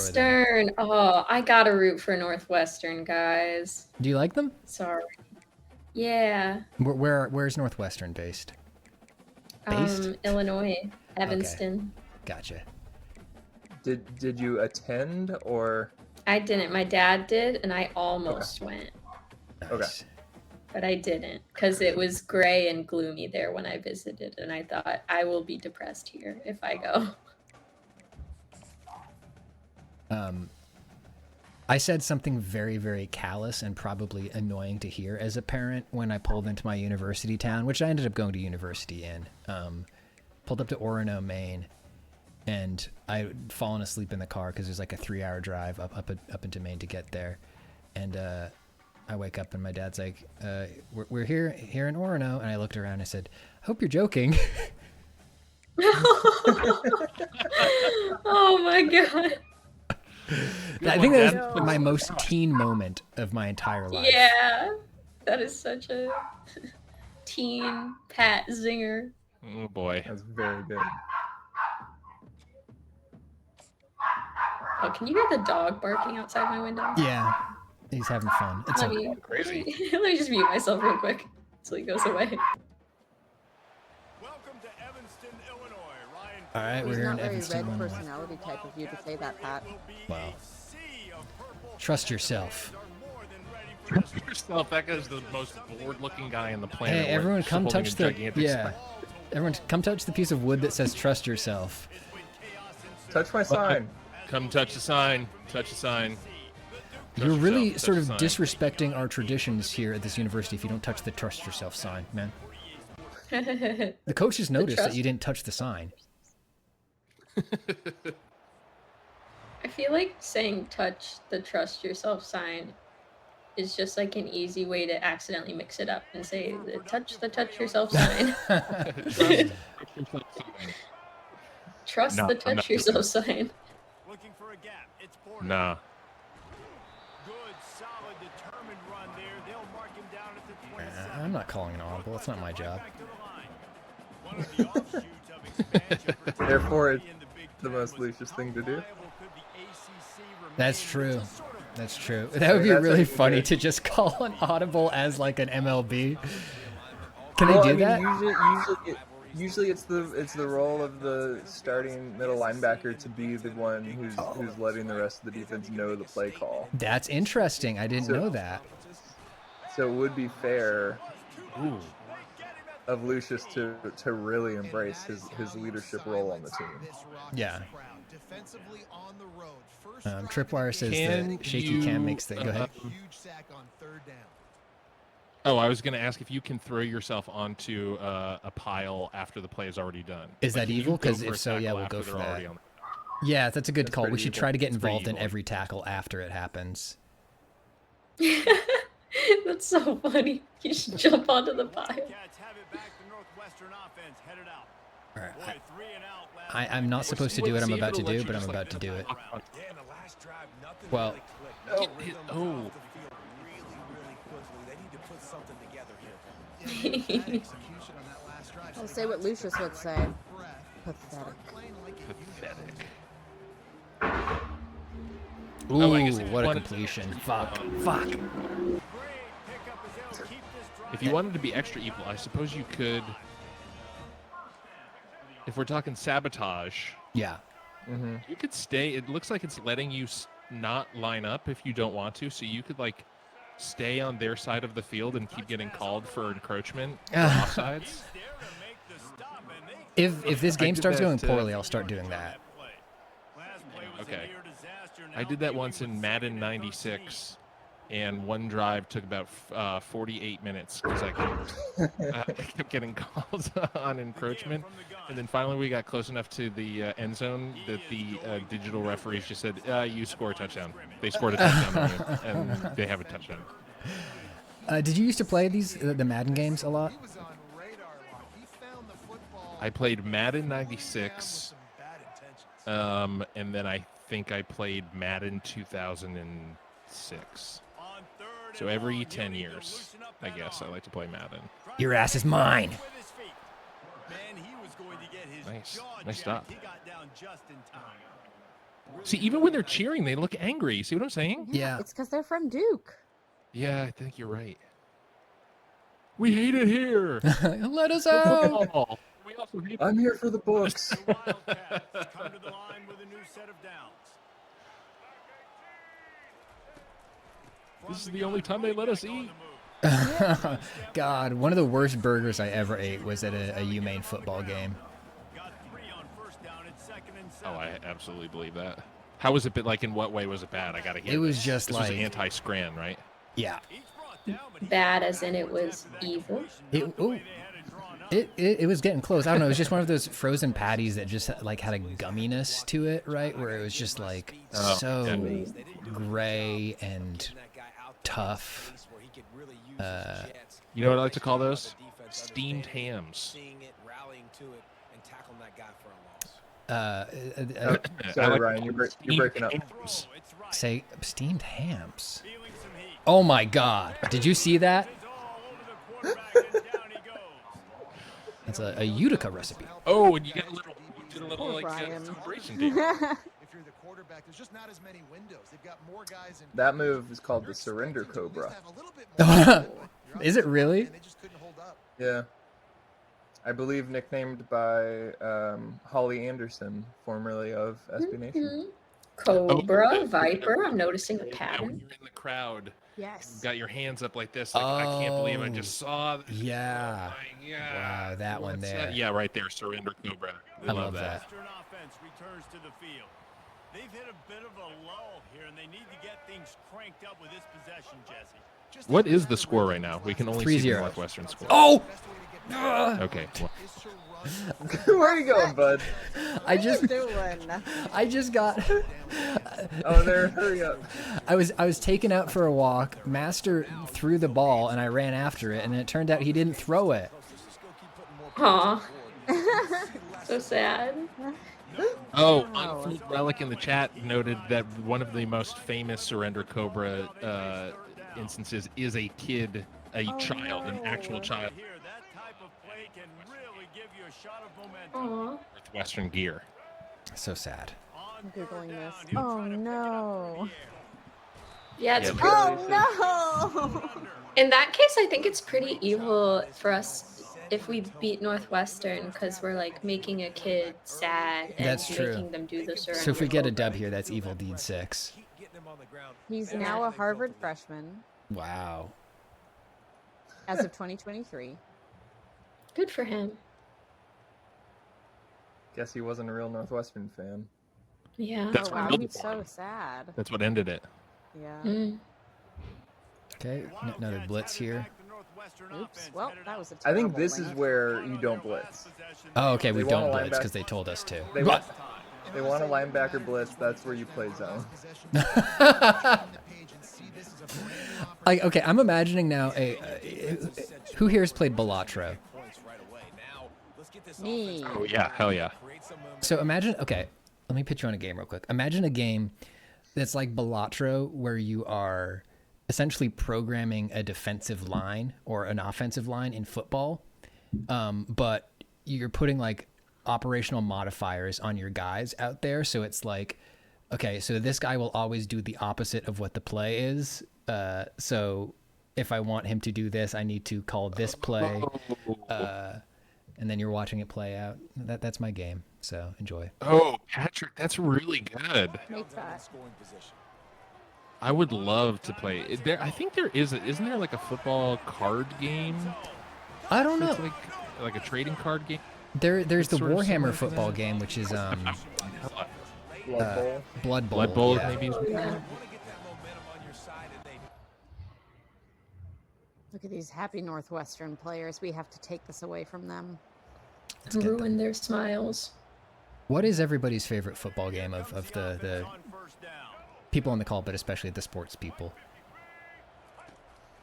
Northwestern. Oh, I gotta root for Northwestern, guys. Do you like them? Sorry. Yeah. Where's Northwestern based? Based? Illinois, Evanston. Gotcha. Did you attend or? I didn't. My dad did, and I almost went, Nice. but I didn't because it was gray and gloomy there when I visited, and I thought I will be depressed here if I go. I said something very, very callous and probably annoying to hear as a parent when I pulled into my university town, which I ended up going to university in. Pulled up to Orono, Maine, and I'd fallen asleep in the car because there's like a 3-hour drive up into Maine to get there. And I wake up and my dad's like, we're here in Orono. And I looked around and I said, I hope you're joking. Oh my god. I think that was my most teen moment of my entire life. Yeah. That is such a teen Pat zinger. Oh boy. That's very good. Oh, can you hear the dog barking outside my window? Yeah, he's having fun. It's Let a, me, Crazy. let me just mute myself real quick so he goes away. Welcome to Evanston, Illinois. Ryan. all right, It's we're here not in very Evanston, red Illinois. personality type of you to say that, Pat. Wow. Trust yourself. yourself. That guy's the most bored-looking guy on the planet. Hey, everyone, Just come holding touch a the gigantic sign. Everyone, come touch the piece of wood that says "Trust yourself." Touch my sign. Come touch the sign. Touch the sign. You're Touch really yourself, sort touch of the sign. disrespecting our traditions here at this university if you don't touch the "Trust yourself" sign, man. The coaches noticed that trust- you didn't touch the sign. I feel like saying touch the trust yourself sign is just like an easy way to accidentally mix it up and say the touch yourself sign. Trust No, the I'm touch not yourself sign. Looking for a gap. It's Porter. Nah. Good, solid, determined run there. They'll mark him down at the 27. I'm not calling an audible. It's not my job. Back to the line. One of the offshoots of expansion, Therefore, it's in the Big the Ten most was Lucius thing to do. how viable could the ACC remain, That's which true. is sort of That's true. That would be That's really actually funny good. to just call an audible as like an MLB. Can Well, they I do mean, that? usually it's the role of the starting middle linebacker to be the one who's letting the rest of the defense know the play call. That's interesting. I didn't So- know that. So it would be fair Ooh. of Lucius to really embrace his leadership role on the team. Yeah. Tripwire says Can that shaky you, cam makes the. Go ahead. Oh, I was going to ask if you can throw yourself onto a pile after the play is already done. Is that can you evil? go 'Cause for a if so, yeah, tackle we'll after go for they're that. already on- Yeah, that's a good That's call. We pretty should evil. try to get It's pretty involved in evil. every tackle after it happens. That's so funny. You should jump onto the pile. Cats have it back. The Northwestern offense headed out. All right. Boy, 3 and out last I'm not supposed to do what I'm See if about to it'll let do, you but I'm just, like, about to do it. walk on- Yeah, in the last drive, nothing Well- really clicked. Get hit- Rhythms oh. off the field really quickly. They need to put something together here. I'll say what Lucius would say. Pathetic. Pathetic. Ooh, Oh, I guess if you what a wanted- completion. Fuck. Fuck. Great pickup as they'll keep this drive. If you wanted to be extra evil, I suppose you could. If we're talking sabotage, Yeah. you could stay. It looks like it's letting you not line up if you don't want to, so you could like stay on their side of the field and keep getting called for encroachment or offsides. There to make the stop, and they If this game did starts that, going poorly, I'll start doing that. play. Last play was a Okay. near disaster. I Now did that dealing once with in second Madden and 96, and one drive took about 48 minutes because I kept getting calls on encroachment. And then finally we got close enough to the end zone that the digital referees just said, you score a touchdown. They scored a touchdown on you, and they have a touchdown. Did you used to play the Madden games a lot? I played Madden 96, and then I think I played Madden 2006. On third So and every long, 10 he'll need to years, loosen up I that guess, I arm. like to play Madden. Your ass is mine. With his feet. Man, he was going to get his Nice. jaw Nice jacked. stop. He got down just in time. See, even when they're cheering, they look angry. See what I'm saying? Yeah. It's because they're from Duke. Yeah, I think you're right. We hate it here. Let us out. Football. We also hate I'm here for the books. The Wildcats come to the line with a new set of downs. This is the only time they let us eat. God, one of the worst burgers I ever ate was at a UMaine football game. Got 3 on first down at second and Oh, 7. I absolutely believe that. How was it? Like, in what way was it bad? I gotta hear. It was this. just This like- was anti-Scran, right? Yeah. Each brought down, but he Bad as in it was evil. It, the ooh, way they had it drawn up. it was getting close. I don't know. It was just one of those frozen patties that just like had a gumminess to it, right? Where it was just like so gray and tough. You know what I like to call those? Steamed hams. Seeing it, rallying to it, and tackling that guy for a loss. I Sorry, like Ryan, to you're call them breaking up. steamed hams. It's right. say steamed hams. Feeling some heat. Oh my God! Did you see that? It's all over the quarterback, and down he goes. That's a Utica recipe. Oh, and you got a little Poor like Brian. celebration deal. If you're the quarterback, there's just not as many windows. They've got more guys in. That move is called the surrender cobra. Is it really? And they just couldn't hold up. Yeah. I believe nicknamed by Holly Anderson, formerly of SB Nation. Mhm. Cobra, Oh, Viper. I'm noticing a Yeah, when pattern. you're in the crowd Yes. got your hands up like this. Like, I can't believe I just saw this. Yeah. Oh my God. Wow, that one What's there. Yeah, right there. Surrender Cobra. I love that. Western offense returns to the field. They've hit a bit of a lull here, and they need to get things cranked up with this possession, Jesse. What is the score right now? We can only see the 3-0. Northwestern score. Oh! Okay. Well, Where are you going, bud? I just got. Oh, there! Hurry up! I was taken out for a walk. Master threw the ball, and I ran after it, and it turned out he didn't throw it. Aw. So sad. Oh, Unfleet Relic in the chat noted that one of the most famous Surrender Cobra instances is a kid, child, an actual child. Here, that type of play can really give you a shot of momentum. Aw. Northwestern gear. So sad. I'm Googling this. Oh no. Yeah, it's Yeah, pretty. Oh no. In that case, I think it's pretty evil for us if we beat Northwestern because we're like making a kid sad and That's true. making them do the surrender. So if we get a Cobra. dub here, that's Evil Deed 6. He's now a Harvard freshman Wow. as of 2023. Good for him. Guess he wasn't a real Northwestern fan. Yeah. That's Oh what wow, killed he's it for so him. sad. That's what ended it. Yeah. Mm. Okay, another blitz here. Oops. Well, that was a I think terrible this is link. where you don't blitz. Oh, okay, we They don't want a blitz linebacker. because they told us to. They want a linebacker blitz. That's where you play zone. Okay, I'm imagining now who here has played Balatro? Me. Oh yeah, hell yeah. So imagine, okay, let me put you on a game real quick. Imagine a game that's like Balatro where you are essentially programming a defensive line or an offensive line in football, but you're putting like operational modifiers on your guys out there. So it's like, okay, so this guy will always do the opposite of what the play is. So if I want him to do this, I need to call this play. And then you're watching it play out. That's my game. So enjoy. Oh, Patrick, that's really good. Make that. I would love to play. I think there is. Isn't there like a football card game? I don't know. It's like a trading card game. There's the It's sort of Warhammer similar to football that. game, which is Blood Bowl. Blood Bowl. Blood Bowl, yeah. maybe. Yeah. Look at these happy Northwestern players. We have to take this away from them. Let's get Ruin their smiles. What is everybody's favorite football game of the people on the call, but especially the sports people?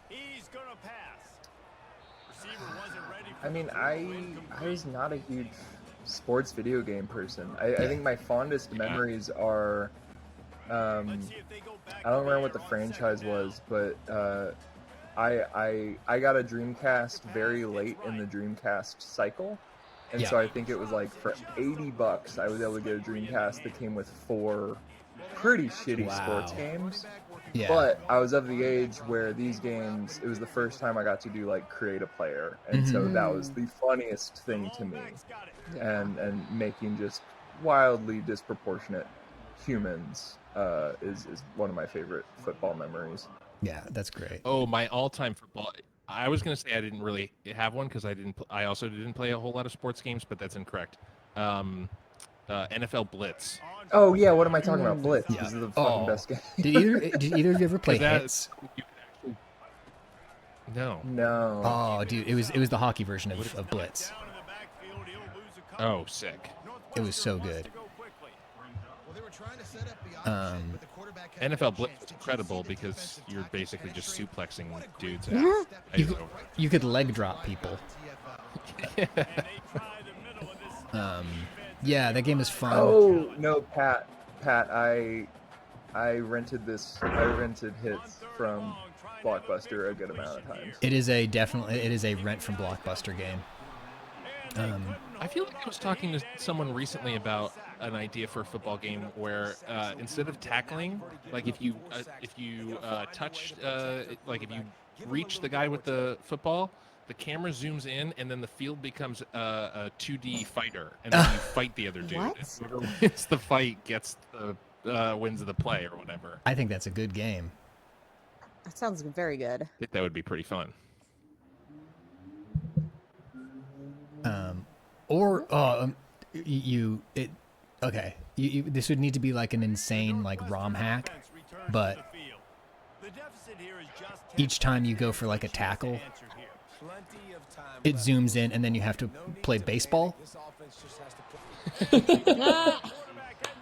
He's gonna pass. Receiver wasn't ready for I mean, the I was not a huge sports video game person. I think my fondest memories are, I don't remember what the franchise was, but I got a Dreamcast very late in the Dreamcast cycle. And Yeah. so I think it was like for $80, I was able to get a Dreamcast that came with 4 pretty shitty sports Wow. games. Yeah. But I was of the age where these games, it was the first time I got to do like create a player. And so that was the funniest thing to me. And making just wildly disproportionate humans is one of my favorite football memories. Yeah, that's great. Oh, my all-time football. I was gonna say I didn't really have one because I also didn't play a whole lot of sports games, but that's incorrect. NFL Blitz. Oh yeah, what am I talking about? Blitz. Yeah. This is the fucking Oh. best game. Did either of you ever play That- Hits? No. No. Oh, dude, it was the hockey version of Blitz. Oh, sick. It was so good. NFL Blitz was incredible because you're basically just suplexing dudes. You could leg drop people. Yeah, that game is fun. Oh no, Pat, I rented Hits from Blockbuster a good amount of times. It is a rent from Blockbuster game. I feel like I was talking to someone recently about an idea for a football game where instead of tackling, like if you touch, like if you reach the guy with the football, the camera zooms in and then the field becomes a 2D fighter, and then you fight the other dude. What? And whoever wins the fight gets the wins the play or whatever. I think that's a good game. That sounds very good. I think that would be pretty fun. This would need to be like an insane like ROM hack, but each time you go for like a tackle, it zooms in and then you have to play baseball.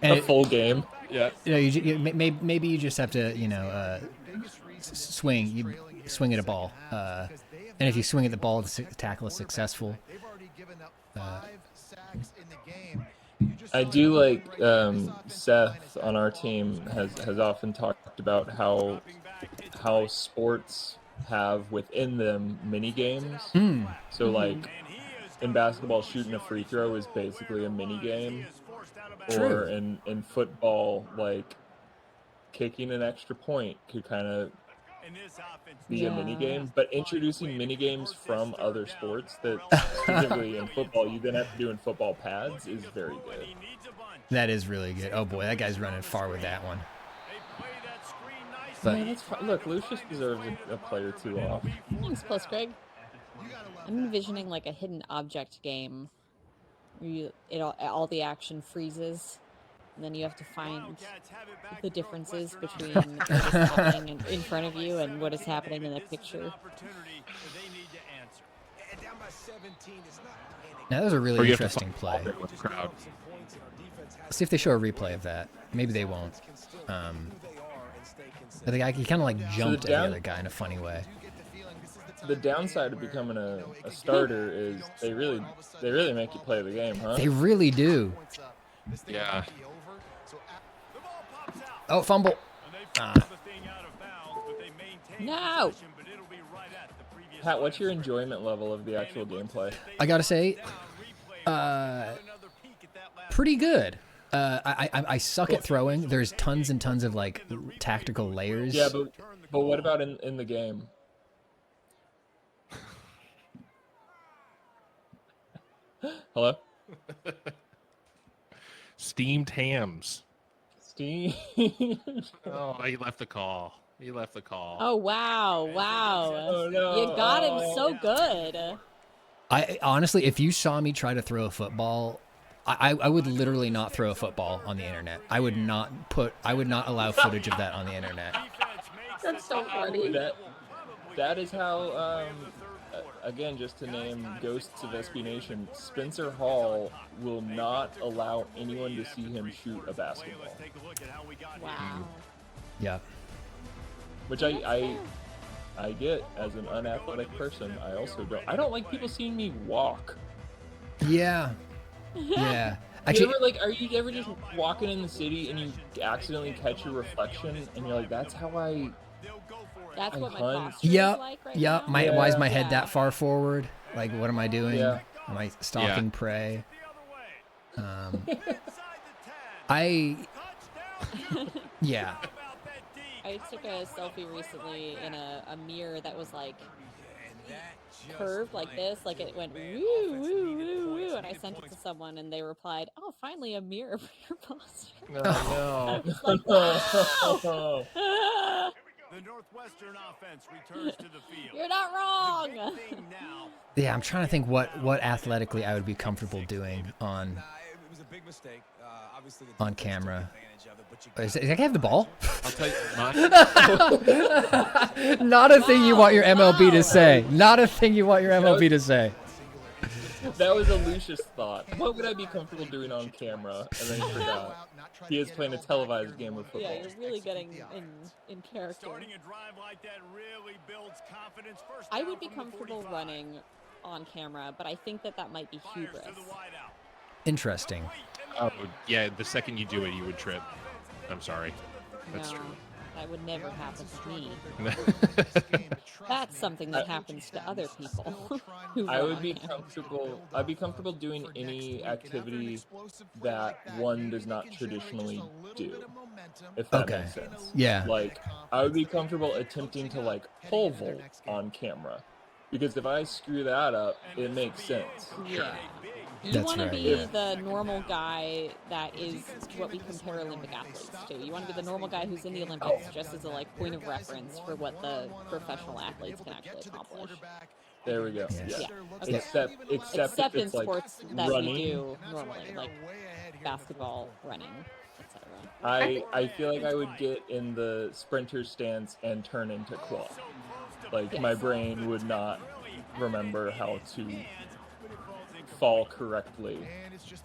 A full game. Yeah. Maybe you just have to swing at a ball, and if you swing at the ball, the tackle is successful. I do like Seth on our team has often talked about how sports have within them mini games. So like in basketball, shooting a free throw is basically a mini game. Or in football, like kicking an extra point could kind of be a mini game. But introducing mini games from other sports that specifically in football you then have to do in football pads is very good. That is really good. Oh boy, that guy's running far with that one. But yeah, look, Lucius deserves a play or two off. Thanks, Plus Greg. I'm envisioning like a hidden object game. All the action freezes, and then you have to find the differences between what is happening in front of you and what is happening in the picture. Now, that was a really interesting play. Let's see if they show a replay of that. Maybe they won't. The guy, he kind of like jumped at the other guy in a funny way. The downside of becoming a starter is they really make you play the game, huh? They really do. Yeah. Oh, fumble. No. Pat, what's your enjoyment level of the actual gameplay? I gotta say, pretty good. I suck at throwing. There's tons and tons of like tactical layers. Yeah, but what about in the game? Hello? Steamed hams. Steve. Oh, he left the call. Oh wow! Oh, no. You got him so good. I honestly, if you saw me try to throw a football, I would literally not throw a football on the internet. I would not allow footage of that on the internet. That's so funny. That is how. Again, just to name Ghosts of SB Nation, Spencer Hall will not allow anyone to see him shoot a basketball. Wow. Yeah. Which I get as an unathletic person. I don't like people seeing me walk. Yeah. Yeah. Actually, Are you ever just walking in the city and you accidentally catch your reflection and you're like, that's how That's what my hunt. posture is Yep. like right Yep. now. Why is my head that far forward? Like, what am I doing? Yeah. Am I stalking prey? Yeah. I took a selfie recently in a mirror that was like curved like this, like it went woo woo woo woo, and I sent it to someone and they replied, "Oh, finally a mirror for your posture." No. Oh. The Northwestern offense returns to the field. You're not wrong. Yeah, I'm trying to think what athletically I would be comfortable doing on camera. Is I have the ball? I'll tell you, Not a thing you want your MLB to say. Not a thing you want your MLB to say. That was a Lucius thought. What would I be comfortable doing on camera? And then he forgot. He is playing a televised game of football. Yeah, you're really getting in character. Starting a drive like that really builds confidence. First I down would be from the comfortable 45. running on camera, but I think that might be Fires hubris. to the wideout. Interesting. oh, yeah, the second you do it, you would trip. I'm sorry. That's No, true. that would never happen to me. That's something that happens to other people. who I run would on be camera. comfortable. I'd be comfortable doing any activity that one does not traditionally do. If that Okay. makes sense. Yeah. Like, I would be comfortable attempting to like pole vault on camera, because if I screw that up, it makes sense. Yeah. You That's want to right, be yeah. the normal guy that is what we compare Olympic athletes to. You want to be the normal guy who's in the Olympics, just as a like point of reference for what the professional athletes can actually accomplish. There we go. Yes. Yeah. Yeah. Okay. Except Except if in it's like sports that running. we do normally, like basketball, running, etc. I feel like I would get in the sprinter stance and turn into claw. Like my Yes. brain would not remember how to fall correctly,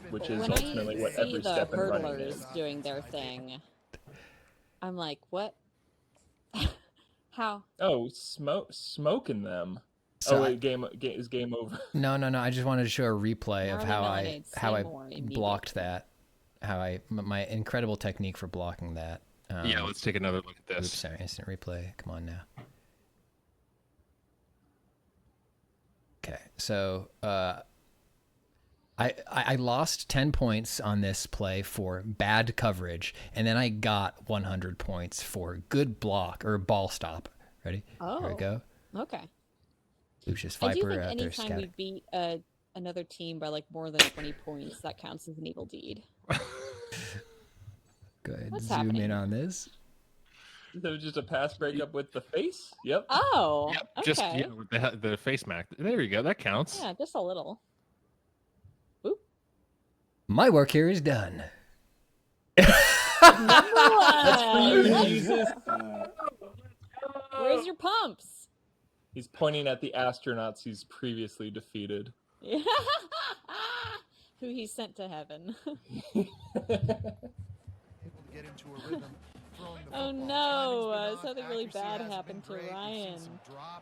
which is When ultimately I what see every the step in running hurdlers is. doing their thing, I'm like, what? How? Oh, smoking them. So oh wait, game is game over. No. I just wanted to show a replay of Marley how Melonade, I say more blocked immediately. that. My incredible technique for blocking that. Yeah, let's take another look at Oops, this. sorry, instant replay. Come on now. Okay, so I lost 10 points on this play for bad coverage, and then I got 100 points for good block or ball stop. Ready? Oh. Here we go. Okay. Lucius I do Viper think out there anytime scouting. we beat another team by like more than 20 points, that counts as an evil deed. Go ahead, What's zoom in happening? on this. So just a pass breakup with the face. Yep. Oh, Yep, okay. just with the face mac. There you go. That counts. Yeah, just a little. My work here is done. Number one. Jesus. Where's your pumps? He's pointing at the astronauts he's previously defeated. Who he sent to heaven. Oh no, something really bad happened to Ryan.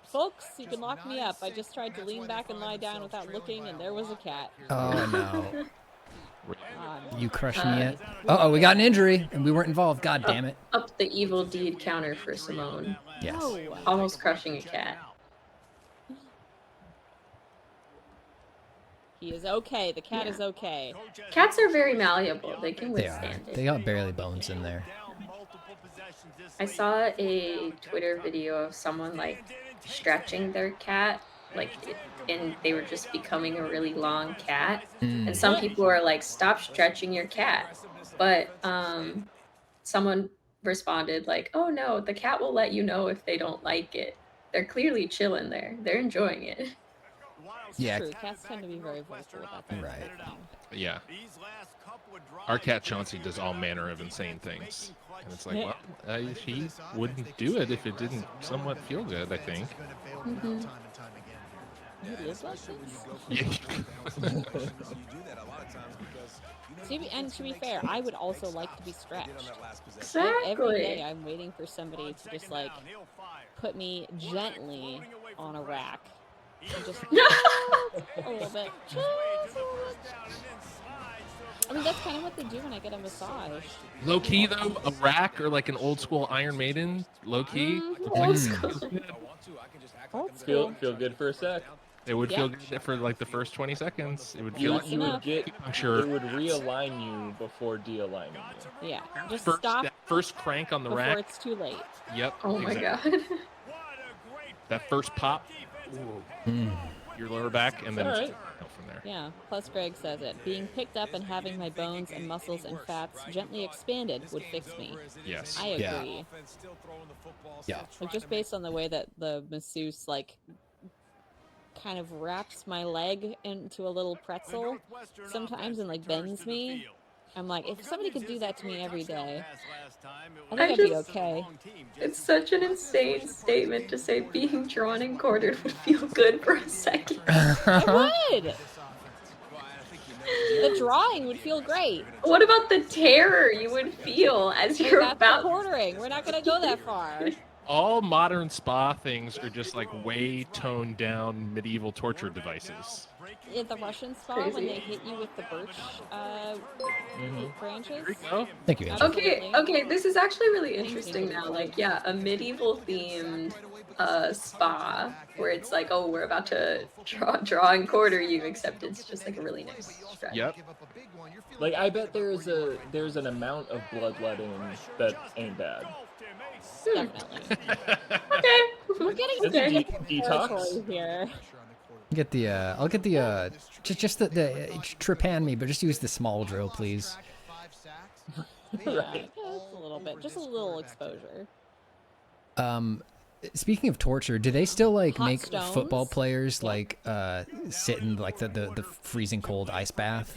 Folks, you can lock me up. I just tried to lean back and lie down without looking, and there was a cat. Oh no. Um, You crushed me yet? Oh, we got an injury and we weren't involved. God damn it. Up the evil deed counter for Simone. Yes. no. Almost crushing a cat. He is okay. The cat is okay. Cats are very malleable. They can They are. withstand it. They got barely bones in there. I saw a Twitter video of someone like stretching their cat, and they were just becoming a really long cat. And some people are like, "Stop stretching your cat," but someone responded like, "Oh no, the cat will let you know if they don't like it. They're clearly chilling there. They're enjoying it." Yeah. True. Cats tend to be very vocal about that. Right. Yeah. Our cat Chauncey does all manner of insane things. And it's like, well, he wouldn't do it if it didn't somewhat feel good, I think. Mm-hmm. You live like this? Yeah. To be fair, I would also like to be stretched. Exactly. Every day I'm waiting for somebody to just like put me gently on a rack. And just a little bit. I mean, that's kind of what they do when I get a massage. Low key though, a rack or like an old school Iron Maiden, low key. Old school. Old school. Feel good for a sec. It would Yeah. feel good for like the first 20 seconds. It would You, feel you would get. I'm sure. It would realign you before de-aligning you. Yeah. Just First, stop that first crank on the before rack. it's too late. Yep. Oh my exactly. god. That first pop. Your lower back, and then it's downhill from there. Yeah. Plus, Greg says it. Being picked up and having my bones and muscles and fats gently expanded would fix me. Yes. I Yeah. agree. Yeah. Like, just based on the way that the masseuse like kind of wraps my leg into a little pretzel sometimes and like bends me. I'm like, if somebody could do that to me every day, I think I'd be okay. It's such an insane statement to say being drawn and quartered would feel good for a second. I would. The drawing would feel great. What about the terror you would feel as Like, you're that's about the quartering. We're not gonna go that far. All modern spa things are just like way toned down medieval torture devices. In the Russian spa, when they hit you with the birch branches. Oh, Thank you, Angel. Okay, this is actually really interesting now. Like, yeah, a medieval themed spa where it's like, oh, we're about to draw and quarter you, except it's just like a really nice stretch. Yep. Like, I bet there's an amount of bloodletting that ain't bad. Definitely. Okay. We're getting It's a into detox. territory here. Get the I'll get the just the trepan me, but just use the small drill, please. Yeah, just a little bit, just a little exposure. Speaking of torture, do they still like Hot make stones? football players like sit in like the freezing cold ice bath?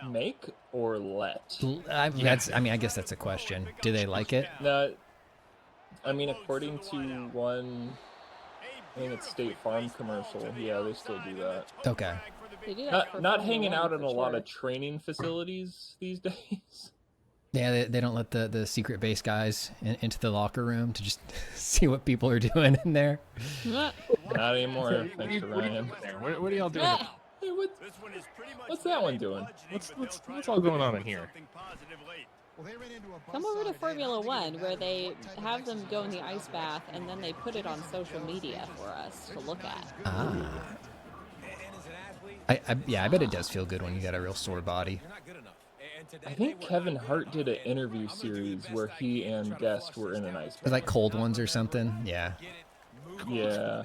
Make or let? I mean, I guess that's a question. Do they like it? No, I mean, according to one, I think it's State Farm commercial. Yeah, they still do that. Okay. They do that for Not Formula hanging out One, in for a lot sure. of training facilities these days. Yeah, they don't let the secret base guys into the locker room to just see what people are doing in there. Not anymore. Thanks to Ryan. What are y'all doing? Hey, what's that one doing? What's all going on in here? Come over to Formula One, where they have them go in the ice bath, and then they put it on social media for us to look at. Yeah, I bet it does feel good when you got a real sore body. I think Kevin Hart did an interview series where he and guest were in an ice bath. Like cold ones or something. Yeah. Yeah.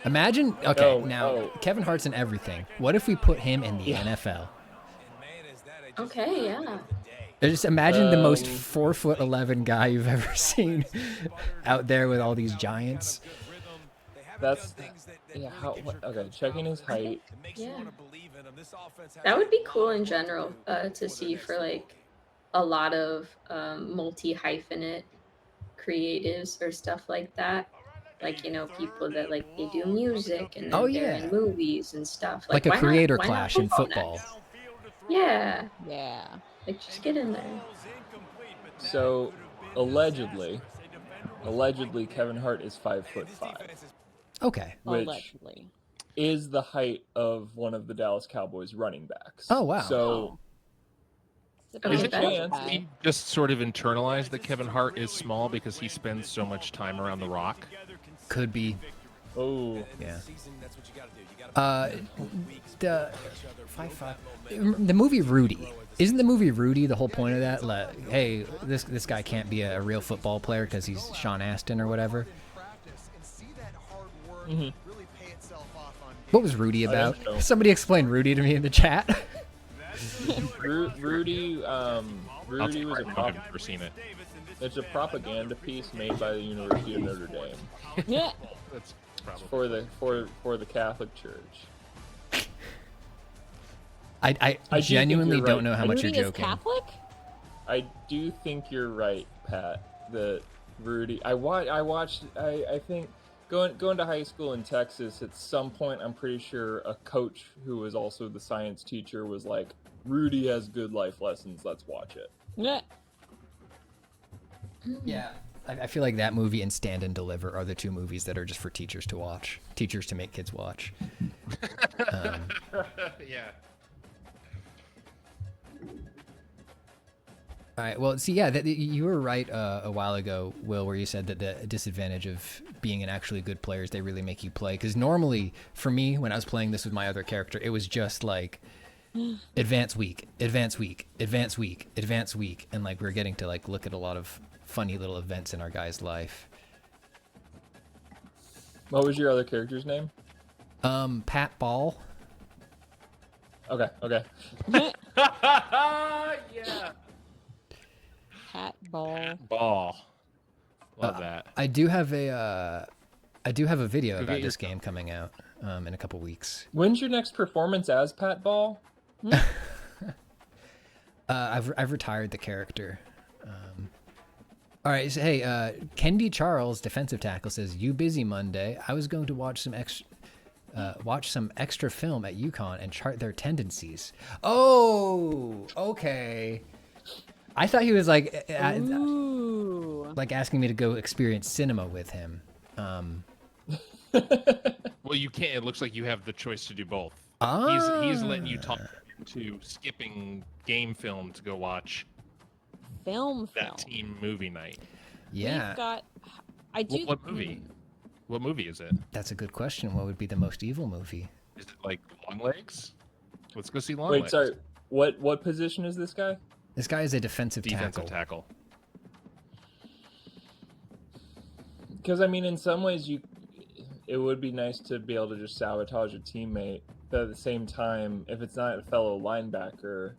Imagine. Okay, now Kevin Hart's in everything. What if we put him in the NFL? Okay, yeah. Just imagine the most 4'11" guy you've ever seen out there with all these giants. That's okay. Checking his height. Yeah. That would be cool in general to see for like a lot of multi-hyphenate creatives or stuff like that. Like, you know, people that like they do music and then they're in movies and stuff. Like a why creator why clash in football. next? Yeah. Yeah. Like just get in there. So allegedly Kevin Hart is 5'5". Okay. Which Allegedly. is the height of one of the Dallas Cowboys running backs. Oh wow. So Is it chance. he just sort of internalized that Kevin Hart is small because he spends so much time around the Rock? Could be. Oh yeah. The 5'5". The movie Rudy. Isn't the movie Rudy the whole point of that? Like, hey, this guy can't be a real football player because he's Sean Astin or whatever. Mm-hmm. What was Rudy about? Somebody explain Rudy to me in the chat. Rudy was a I've never seen it. It's a propaganda piece made by the University of Notre Dame. Yeah. That's probably for the Catholic Church. I genuinely don't know how much you're Rudy is joking. Catholic? I do think you're right, Pat. That Rudy. I think going to high school in Texas at some point, I'm pretty sure a coach who was also the science teacher was like, Rudy has good life lessons. Let's watch it. Yeah. Yeah. I feel like that movie and Stand and Deliver are the two movies that are just for teachers to watch. Teachers to make kids watch. Yeah. All right. Well, see, yeah, you were right a while ago, Will, where you said that the disadvantage of being an actually good player is they really make you play. Because normally, for me, when I was playing this with my other character, it was just like advance week, advance week, advance week, advance week, and like we're getting to like look at a lot of funny little events in our guy's life. What was your other character's name? Pat Ball. Okay. Yeah. Pat Ball. Ball. Love that. I do have a video Go about get this game coming out in a couple weeks. When's your next performance as Pat Ball? I've retired the character. All right. So, hey, Kendi Charles, defensive tackle, says, "You busy Monday? I was going to watch some extra film at UConn and chart their tendencies." Oh, okay. I thought he was like asking me to go experience cinema with him. Well, you can't. It looks like you have the choice to do both. He's letting you talk into skipping game film to go watch that team movie night. Yeah. We've got. I do. What movie? What movie is it? That's a good question. What would be the most evil movie? Is it like Long Legs? Let's go see Long Wait, Legs. sorry. What position is this guy? This guy is a defensive Defensive tackle. tackle. Because I mean, in some ways, it would be nice to be able to just sabotage a teammate. But at the same time, if it's not a fellow linebacker,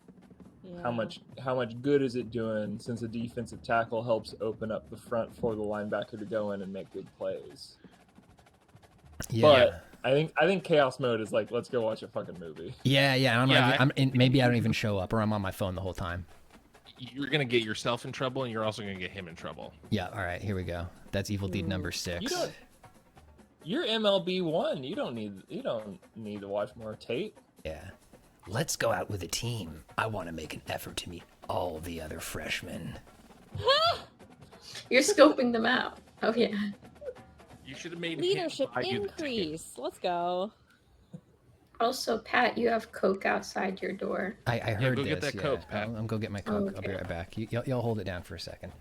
Yeah. how much good is it doing? Since a defensive tackle helps open up the front for the linebacker to go in and make good plays. Yeah. But I think chaos mode is like, let's go watch a fucking movie. Yeah. Yeah, Maybe I don't even show up, or I'm on my phone the whole time. You're gonna get yourself in trouble, and you're also gonna get him in trouble. Yeah. All right. Here we go. That's evil deed number 6. You're MLB1. You don't need to watch more tape. Yeah. Let's go out with a team. I want to make an effort to meet all the other freshmen. You're scoping them out. Oh yeah. You should have made Leadership him buy you the ticket. increase. Let's go. Also, Pat, you have Coke outside your door. I heard go this. get that Coke, Pat. I'm go get my Coke. I'll be Okay. right back. Y'all hold it down for a second.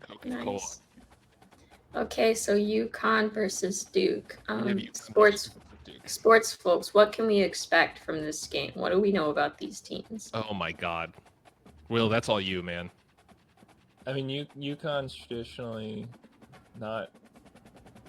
Coca-Cola. Nice. Okay, so UConn versus Duke. UConn Sports versus Duke. sports folks, what can we expect from this game? What do we know about these teams? Oh my God, Will, that's all you, man. I mean, UConn's traditionally not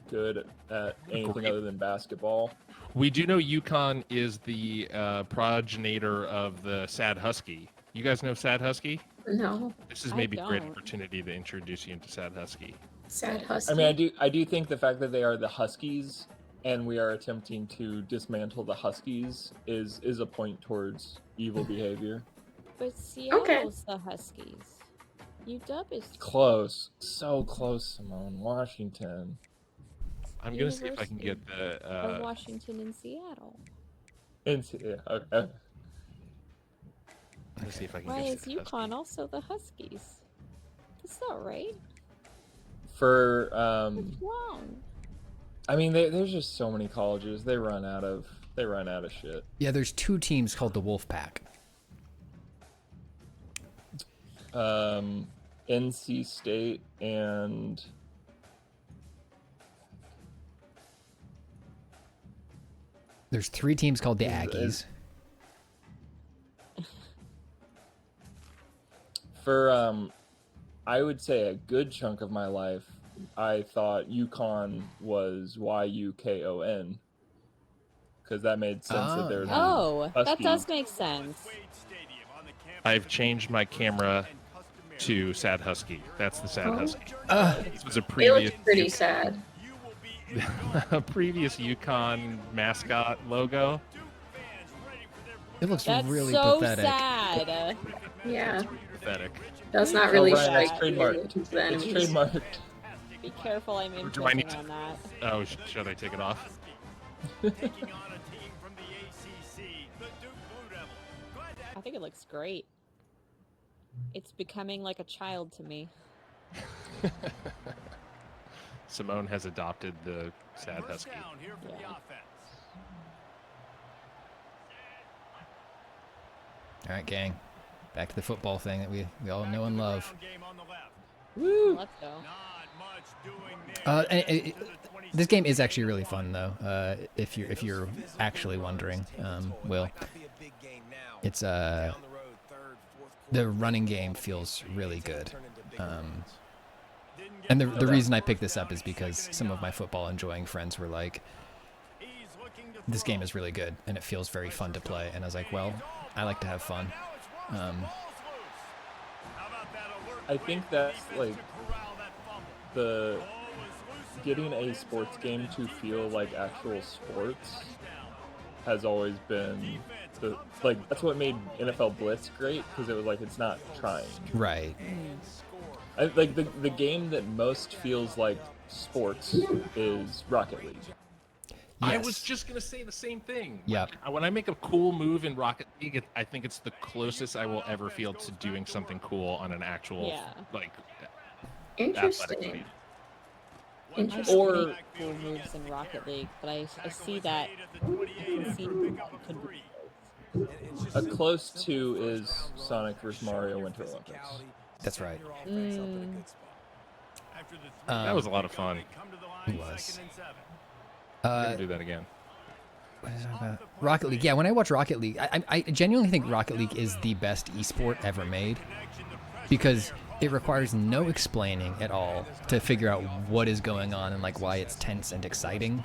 good at anything Great. other than basketball. We do know UConn is the progenitor of the Sad Husky. You guys know Sad Husky? No, This is I maybe a great don't. opportunity to introduce you into Sad Husky. Sad Husky. I mean, I do think the fact that they are the Huskies and we are attempting to dismantle the Huskies is a point towards evil behavior. But Seattle's the Huskies. UW is Close, so close, Simone. Washington. I'm gonna see if I can get of the. Washington and Seattle. Yeah, okay. Let's see if I can Why get is Sad Husky. UConn also the Huskies? That's not right. For What's wrong? I mean, there's just so many colleges. They run out of shit. Yeah, there's 2 teams called the Wolfpack. NC State and There's 3 teams called the Is- Aggies. for I would say a good chunk of my life, I thought UConn was YUKON because that made sense that they're the Oh, that Huskies. does make sense. I've changed my camera to Sad Husky. That's the Sad Oh. Husky. This was a They previous look pretty sad. a previous UConn mascot logo. It looks That's really so pathetic. sad. Yeah, Pathetic. that's not Oh, really Ryan, that's shy. trademarked. to the It's enemies. trademarked. Be careful, I'm Do I need imprinting to- on that. Oh, should I take it off? Taking on a team from the ACC, the Duke Blue Devils. Glad to I think it looks great. It's becoming like a child to me. Simone has adopted the Sad First Husky. down here for the Yeah. offense. All right, gang. Back to the football thing that we all know and love. Ground game on the left. Let's go. Not much doing there. This game is actually really fun, though. If you're actually wondering, Will, it's the running game feels really good. And the reason I picked this up is because some of my football enjoying friends were like, He's looking to "This game is really good and it feels very fun to play." And I was like, "Well, I like to have fun." I think that's like the getting a sports game to feel like actual sports has always been that's what made NFL Blitz great because it was like it's not trying. Right. Like the game that most feels like sports is Rocket League. I Yes. was just gonna say the same thing. Yep. When I make a cool move in Rocket League, I think it's the closest I will ever feel to doing something cool on an actual Yeah. like athletic Interesting. field. I Interesting. Or- don't make cool moves in Rocket League, but I see that. I can see that could be A close to is Sonic vs. Mario Winter Olympics. That's right. That was a lot of fun. It was. I'm gonna do that again. What is it about? Rocket League. Yeah, when I watch Rocket League, I genuinely think Rocket League is the best esport ever made because it requires no explaining at all to figure out what is going on and like why it's tense and exciting.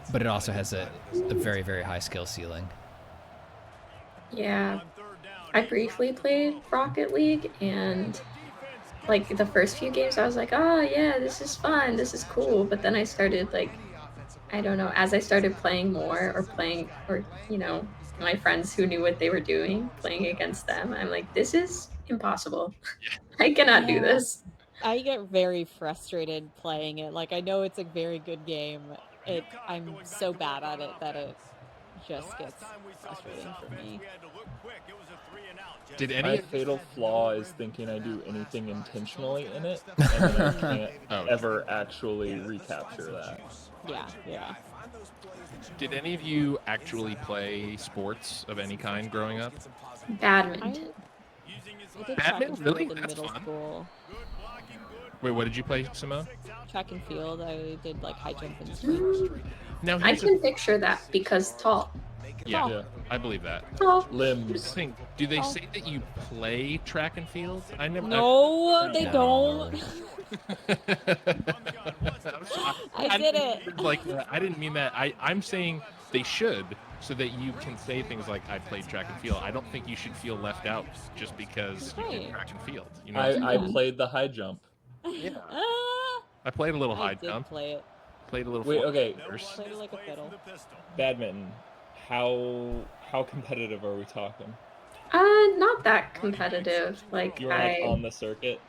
But it also has a very, very high skill ceiling. Yeah. I briefly played Rocket League, and like the first few games I was like, oh yeah, this is fun, this is cool. But then I started like, I don't know, as I started playing more or you know, my friends who knew what they were doing, playing against them, I'm like, this is impossible. I cannot do this. I get very frustrated playing it. Like, I know it's a very good game. I'm so bad at it that it just gets frustrating for me. Did any My of fatal flaw is thinking I do anything intentionally in it, and then I can't ever actually recapture that. Yeah. Did any of you actually play sports of any kind growing up? Badminton. I did Badminton? track and Really? field in That's middle fun. school. Wait, what did you play, Simone? Track and field. I did like high jump and sprint. Now I here's can picture that because tall. yeah, I believe that. Tall. Limbs. Do they say that you play track and field? I never. No, they don't. I did it. Like I didn't mean that. I'm saying they should, so that you can say things like I played track and field. I don't think you should feel left out just because you did track and field. You know. I played the high jump. Yeah. I played a little high jump. Play it. Played a little. Wait, okay. Played it like a fiddle. Badminton. How competitive are we talking? Not that competitive. Like You're like on the circuit.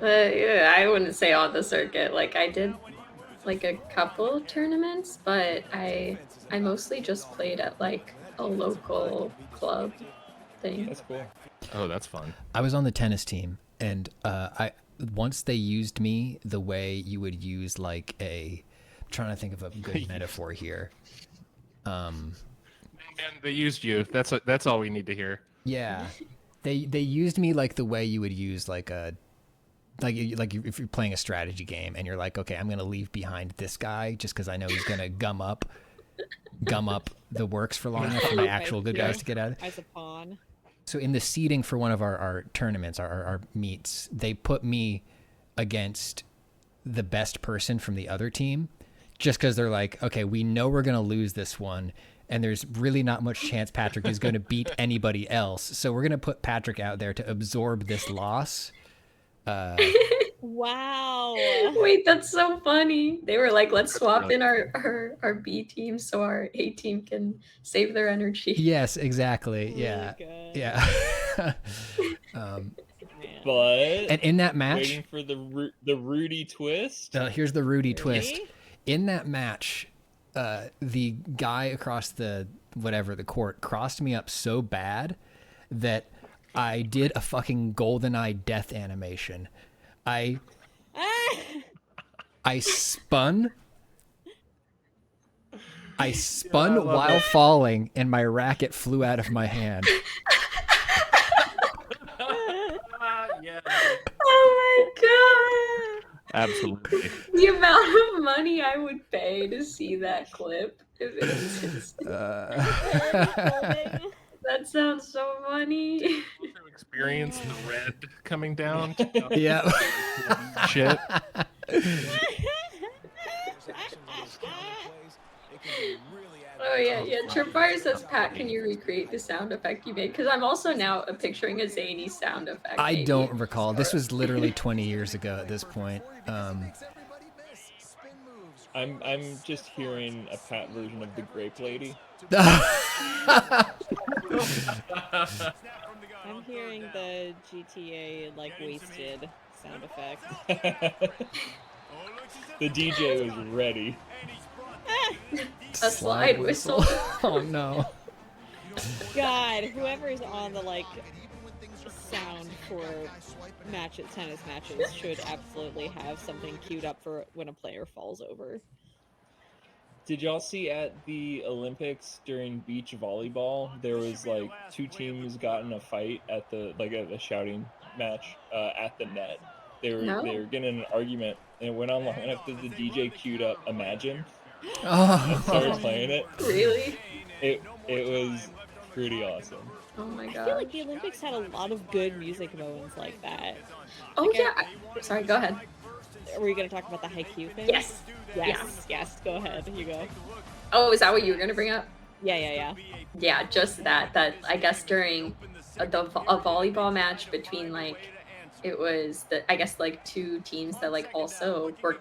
Yeah, I wouldn't say on the circuit. Like I did like a couple tournaments, but I mostly just played at like a local club thing. That's cool. Oh, that's fun. I was on the tennis team, and once they used me the way you would use like I'm trying to think of a good metaphor here. Man, they used you. That's all we need to hear. Yeah, they used me like the way you would use like if you're playing a strategy game and you're like, okay, I'm gonna leave behind this guy just because I know he's gonna gum up the works for long enough for my actual good guys to get out. As a pawn. So in the seeding for one of our tournaments, our meets, they put me against the best person from the other team, just because they're like, okay, we know we're gonna lose this one. And there's really not much chance Patrick is going to beat anybody else. So we're going to put Patrick out there to absorb this loss. Wow. Wait, that's so funny. They were like, let's swap in our B team so our A team can save their energy. Yes, exactly. Yeah. Yeah. But and in that match, waiting for the Rudy twist. Here's the Rudy twist. In that match, the guy across the court crossed me up so bad that I did a fucking GoldenEye death animation. I spun while falling, and my racket flew out of my hand. Yeah. Oh my god. Absolutely. The amount of money I would pay to see that clip if it existed. That sounds so funny. Experience the red coming down. Yeah. Shit. Oh yeah. Tripwire says, Pat, can you recreate the sound effect you made? Because I'm also now picturing a zany sound effect. I don't recall. This was literally 20 years ago at this point. I'm just hearing a Pat version of the Grape Lady. I'm hearing the GTA like wasted sound effect. The DJ was ready. A slide whistle. Oh no. God, whoever's on the like sound for tennis matches should absolutely have something queued up for when a player falls over. Did y'all see at the Olympics during beach volleyball, there was like two teams got in a fight at the shouting match at the net. They were getting in an argument, and it went on long enough that the DJ queued up Imagine. And started playing it. Really? It was Pretty awesome. Oh my I god. feel like the Olympics had a lot of good music moments like that. Oh Like, yeah. Sorry, go ahead. Were you going to talk about the haiku thing? Yes. Yes. Go ahead. You go. Oh, is that what you were gonna bring up? Yeah. Yeah, just that. That I guess during a volleyball match between like it was I guess like two teams that like also were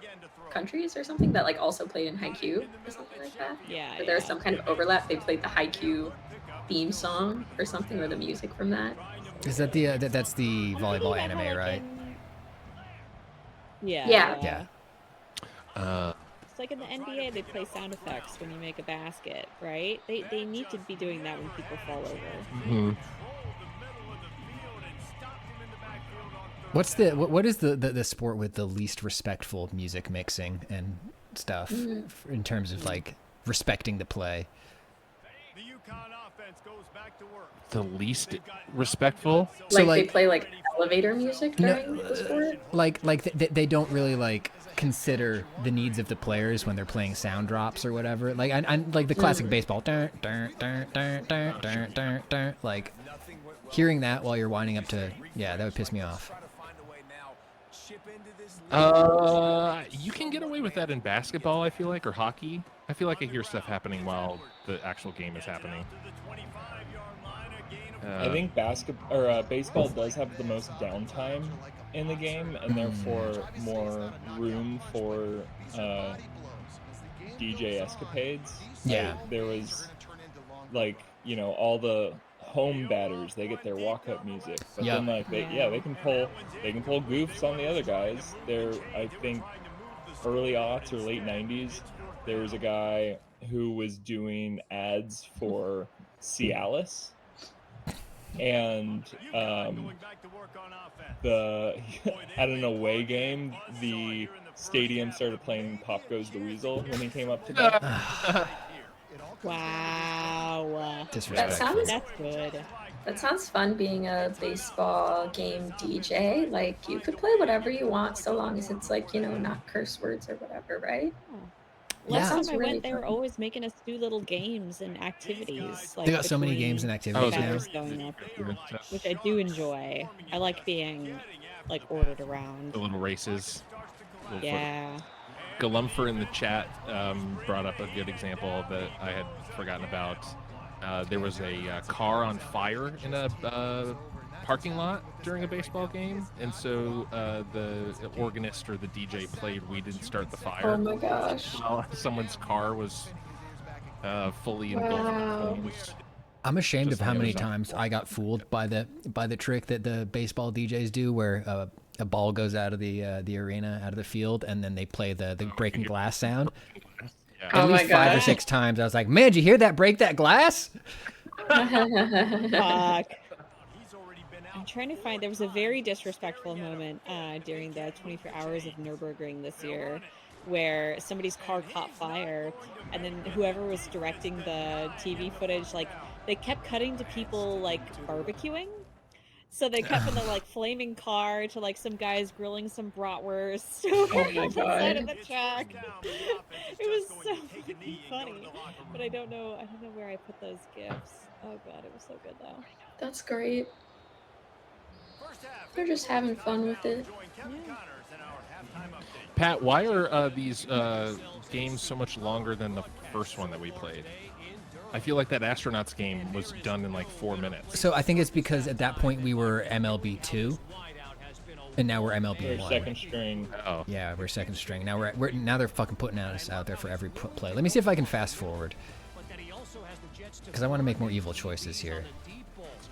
countries or something that like also played in haiku or something like that. Yeah. Or there was some kind of overlap. They played the haiku theme song or something, or the music from that. Is that the that's the volleyball Thinking about how, anime, like, right? Yeah. It's like in the NBA, they play sound effects when you make a basket, right? They need to be doing that when people fall over. Mhm. What is the sport with the least respectful music mixing and stuff in terms of like respecting the play? The least respectful. So, Like, like- they play like elevator music during the sport. Like they don't really like consider the needs of the players when they're playing sound drops or whatever. Like I like the classic baseball. Like hearing that while you're winding up to that would piss me off. You can get away with that in basketball, I feel like, or hockey. I feel like I hear stuff happening while the actual game is happening. I think baseball does have the most downtime in the game, and therefore more room for DJ escapades. Yeah. Like, there was all the home batters, they get their walk-up music, but then they can pull goofs on the other guys. I think early aughts or late 90s, there was a guy who was doing ads for Cialis, and at an away game, the stadium started playing Pop Goes the Weasel when he came up to bat. Wow. Disrespectful. That's good. That sounds fun, being a baseball game DJ. Like, you could play whatever you want so long as it's like, not curse words or whatever, right? Last sounds time I really went, they were fun. always making us do little games and activities. Like They got so many between games and activities now. batters going up, which I do enjoy. I like being like ordered around. The little races. Yeah. Galumfer in the chat brought up a good example that I had forgotten about. There was a car on fire in a parking lot during a baseball game, and so the organist or the DJ played "We Didn't Start the Fire." Oh my gosh. While someone's car was fully engulfed in flames. I'm ashamed Just of how the many other side. times I got fooled by the trick that the baseball DJs do, where a ball goes out of the arena, out of the field, and then they play the breaking glass sound. Yeah. At least 5 or gosh. 6 times, I was like, "Man, did you hear that? Break that glass!" Fuck. I'm trying to find. There was a very disrespectful moment during the 24 Hours of Nürburgring this year, where somebody's car caught fire, and then whoever was directing the TV footage, like, they kept cutting to people like barbecuing. So they cut from the like flaming car to like some guys grilling some bratwurst over my the side of God. the track. It was so fucking funny, but I don't know where I put those gifs. Oh god, it was so good though. That's great. They're just having fun with it. Pat, why are these games so much longer than the first one that we played? I feel like that astronauts game was done in like 4 minutes. So I think it's because at that point we were MLB 2, and now we're MLB They're 1. second string. Oh, Yeah, we're second string. Now now they're fucking putting us out there for every play. Let me see if I can fast forward, because I want to make more evil choices here.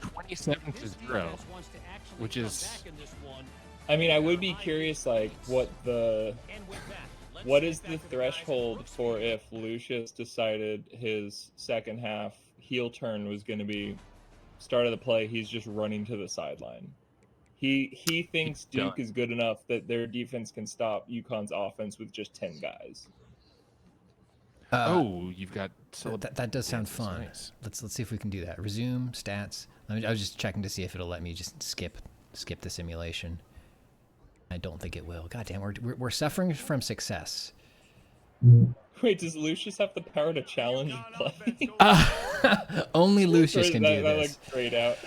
27-0, which is I mean, I would be curious, like, what is the threshold for if Lucius decided his second half heel turn was going to be start of the play, he's just running to the sideline. He thinks Duke is good enough that their defense can stop UConn's offense with just 10 guys. you've got That does sound That's fun. nice. Let's see if we can do that. Resume stats. I was just checking to see if it'll let me just skip the simulation. I don't think it will. God damn, we're suffering from success. Wait, does Lucius have the power to challenge play? Only Lucius can do that this. looked straight out.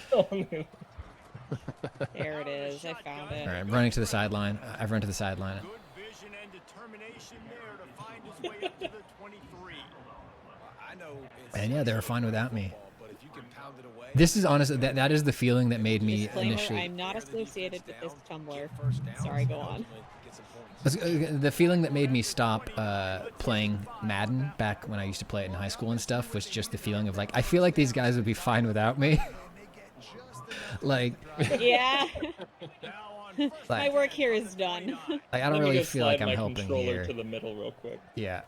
There it is. I found it. All right, I'm running to the sideline. I've run to the sideline. Good vision and determination there to find his way up to the 23. I know it's And yeah, they were fine without me. but if you can pound it away, This is honestly that is the feeling that made me Disclaimer, initially. I'm not associated with this Tumblr. first down, Sorry, go on. get some points. The feeling that made me stop playing Madden back when I used to play it in high school and stuff was just the feeling of like, I feel like these guys would be fine without me. Like, Yeah. My like, work here is done. I don't really feel like I'm helping controller here. to the middle real quick. Yeah.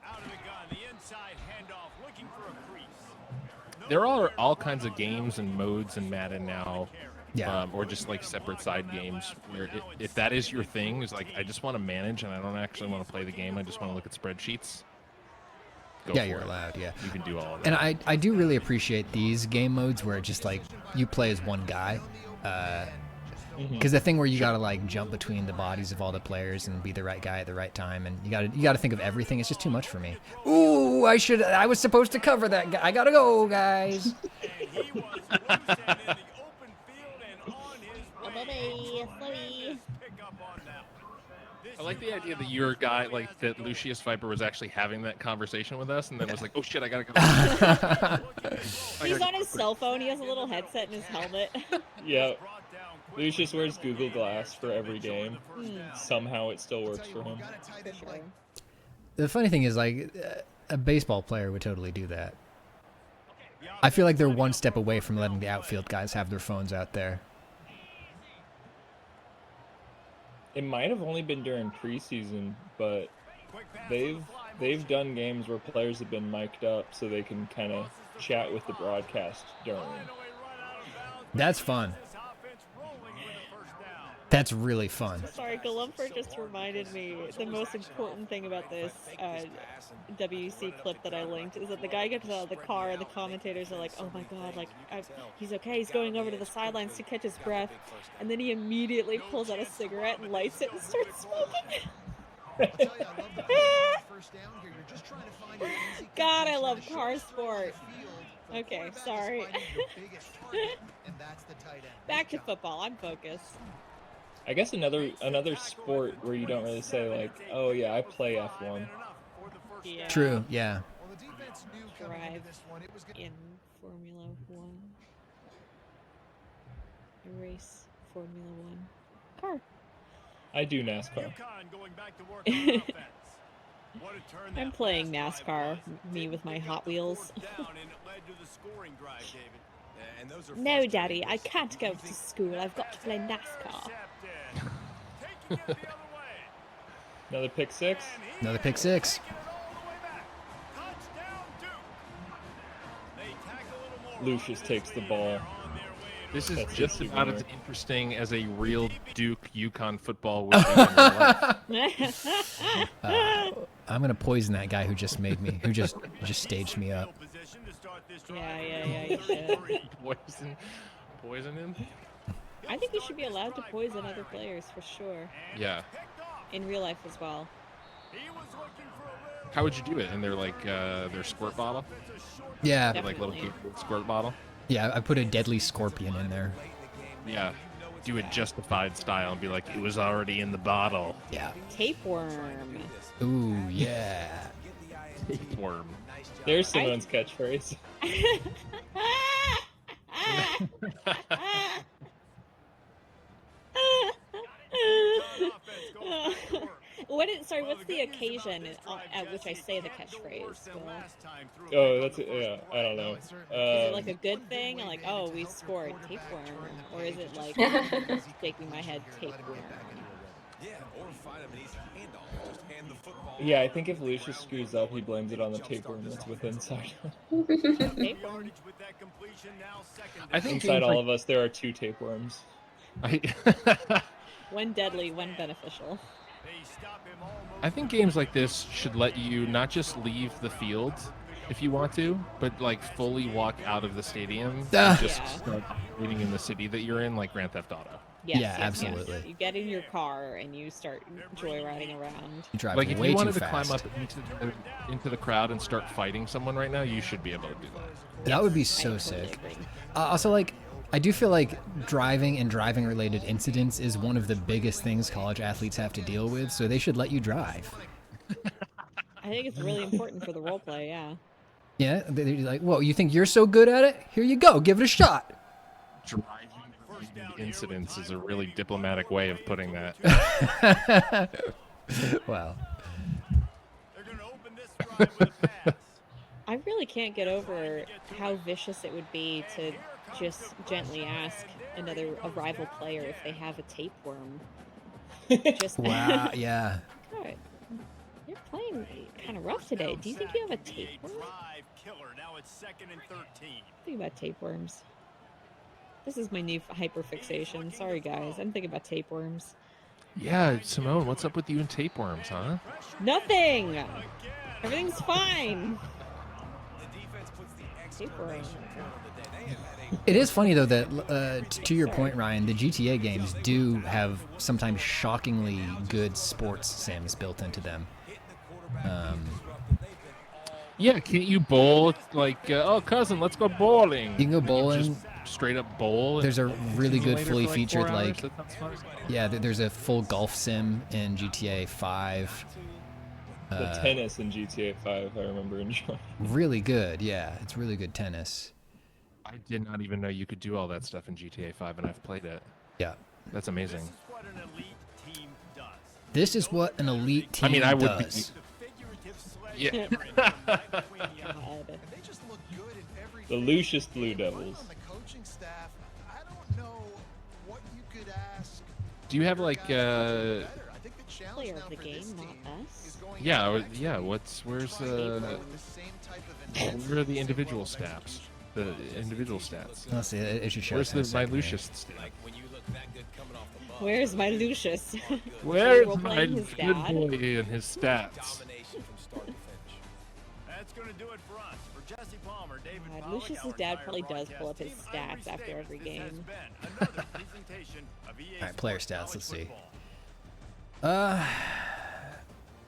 Out of the gun, the inside handoff, looking for a crease. There are all kinds of games and modes in Madden now, Yeah. or just like separate side games where if that is your thing, is like I just want to manage and I don't actually want to play the game. I just want to look at spreadsheets. Go Yeah, for you're it. allowed. Yeah. You can do all of And that. I do really appreciate these game modes where it just like you play as one guy. Because the thing where you gotta like jump between the bodies of all the players and be the right guy at the right time, and you gotta think of everything. It's just too much for me. Ooh, I was supposed to cover that guy. I gotta go, guys. And he was loose and in the open field and on his way. Pick up on that one. This I like the idea that your guy, like that Lucius Viper, was actually having that conversation with us, and then was like, "Oh shit, I gotta go." He's on his cell phone. He has a little headset in his helmet. Yeah. Lucius wears Google Glass for every game. Somehow it still works for him. The funny thing is, like, a baseball player would totally do that. I feel like they're one step away from letting the outfield guys have their phones out there. It might have only been during preseason, but they've done games where players have been mic'd up so they can kind of chat with the broadcast during. That's fun. That's really fun. Sorry, Galumper just reminded me the most important thing about this WC clip that I linked is that the guy gets out of the car and the commentators are like, "Oh my god, like he's okay, he's going over to the sidelines to catch his breath," and then he immediately pulls out a cigarette and lights it and starts smoking. God, I love car sport. Okay, sorry. Back to football. I'm focused. I guess another sport where you don't really say like, "Oh yeah, I play F1." Yeah. True, yeah. Drive in Formula 1. Race Formula 1. Car. I do NASCAR. I'm playing NASCAR, me with my Hot Wheels. No, Daddy, I can't go to school. I've got to play NASCAR. Another pick six. Another pick six. Lucius takes the ball. This is That's just his about souvenir. as interesting as a real Duke Yukon football would be in real life. I'm gonna poison that guy who just made me, who just staged me up. Yeah, you should. Poison him? I think you should be allowed to poison other players for sure. Yeah. In real life as well. How would you do it? In their squirt bottle? Yeah, Like little Definitely. squirt bottle? yeah. I put a deadly scorpion in there. Yeah. Do it justified style and be like, it was already in the bottle. Yeah. Tapeworm. Ooh, yeah. Worm. There's someone's catchphrase. What's the occasion at which I say the catchphrase? Will? Oh, yeah. I don't know. Is it like a good thing? Like, oh, we scored tapeworm, or is it like shaking my head tapeworm? Yeah, I think if Lucius screws up, he blames it on the tapeworm that's within inside. Tapeworm. I think Inside games all like- of us, there are two tapeworms. When deadly, when beneficial. I think games like this should let you not just leave the field if you want to, but like fully walk out of the stadium and just Yeah. start operating in the city that you're in, like Grand Theft Auto. Yes, Yeah, yes, absolutely. Yes. You get in your car and you start joyriding around. You drive Like if way you too wanted to fast. climb up into the crowd and start fighting someone right now, you should be able to do that. That would be I so totally sick. agree. Also, like, I do feel like driving and driving-related incidents is one of the biggest things college athletes have to deal with, so they should let you drive. I think it's really important for the role play, yeah. Yeah, they're like, whoa, you think you're so good at it? Here you go, give it a shot. Driving incidents is a really diplomatic way of putting that. Wow. They're going to open this drive with a pass. I really can't get over how vicious it would be to just gently ask a rival player if they have a tapeworm. Just Wow, yeah. God, you're playing kind of rough today. Do you think you have a tapeworm? Drive killer. Now it's 2nd and 13. Think about tapeworms. This is my new hyperfixation. Sorry, guys. I'm thinking about tapeworms. Yeah, Simone, what's up with you and tapeworms, huh? Nothing! Everything's fine! The defense puts the extra Tapeworm. on the day. They have had a It is funny, though, that, to your point, Ryan, the GTA games do have sometimes shockingly good sports sims built into them. Yeah, can't you bowl? Like, oh, cousin, let's go bowling. You can go bowling. Just straight up bowl. There's a really good simulator fully for, featured, 4 hours? like, That sounds fun. yeah, there's a full golf sim in GTA 5. The tennis in GTA 5, I remember enjoying. Really good, yeah. It's really good tennis. I did not even know you could do all that stuff in GTA 5, and I've played it. Yeah. That's amazing. What an elite team does. This is what an elite team I mean, I would be. does. Yeah. God. They just look good in every The Lucius Blue Devils. on the coaching staff. I don't know what you could ask. Do you have like I think the challenge Player now of the for this game, team not us. is going yeah, after yeah. that Where's same type of where are the individual stats? The individual stats. Let's see, it should show Where's us in a my second here. Lucius stat? when you look that good coming off the bus. Where's my Lucius? Where's Role my playing his good dad? boy and his stats? Domination from start to finish. That's going to do it for us. For Jesse Palmer, David God, Pollock, Lucius's our dad entire probably does pull up broadcast his team, I'm stats Reese after Davis. every This has game. been another presentation of EA All right, player Sports stats, College let's see. Football.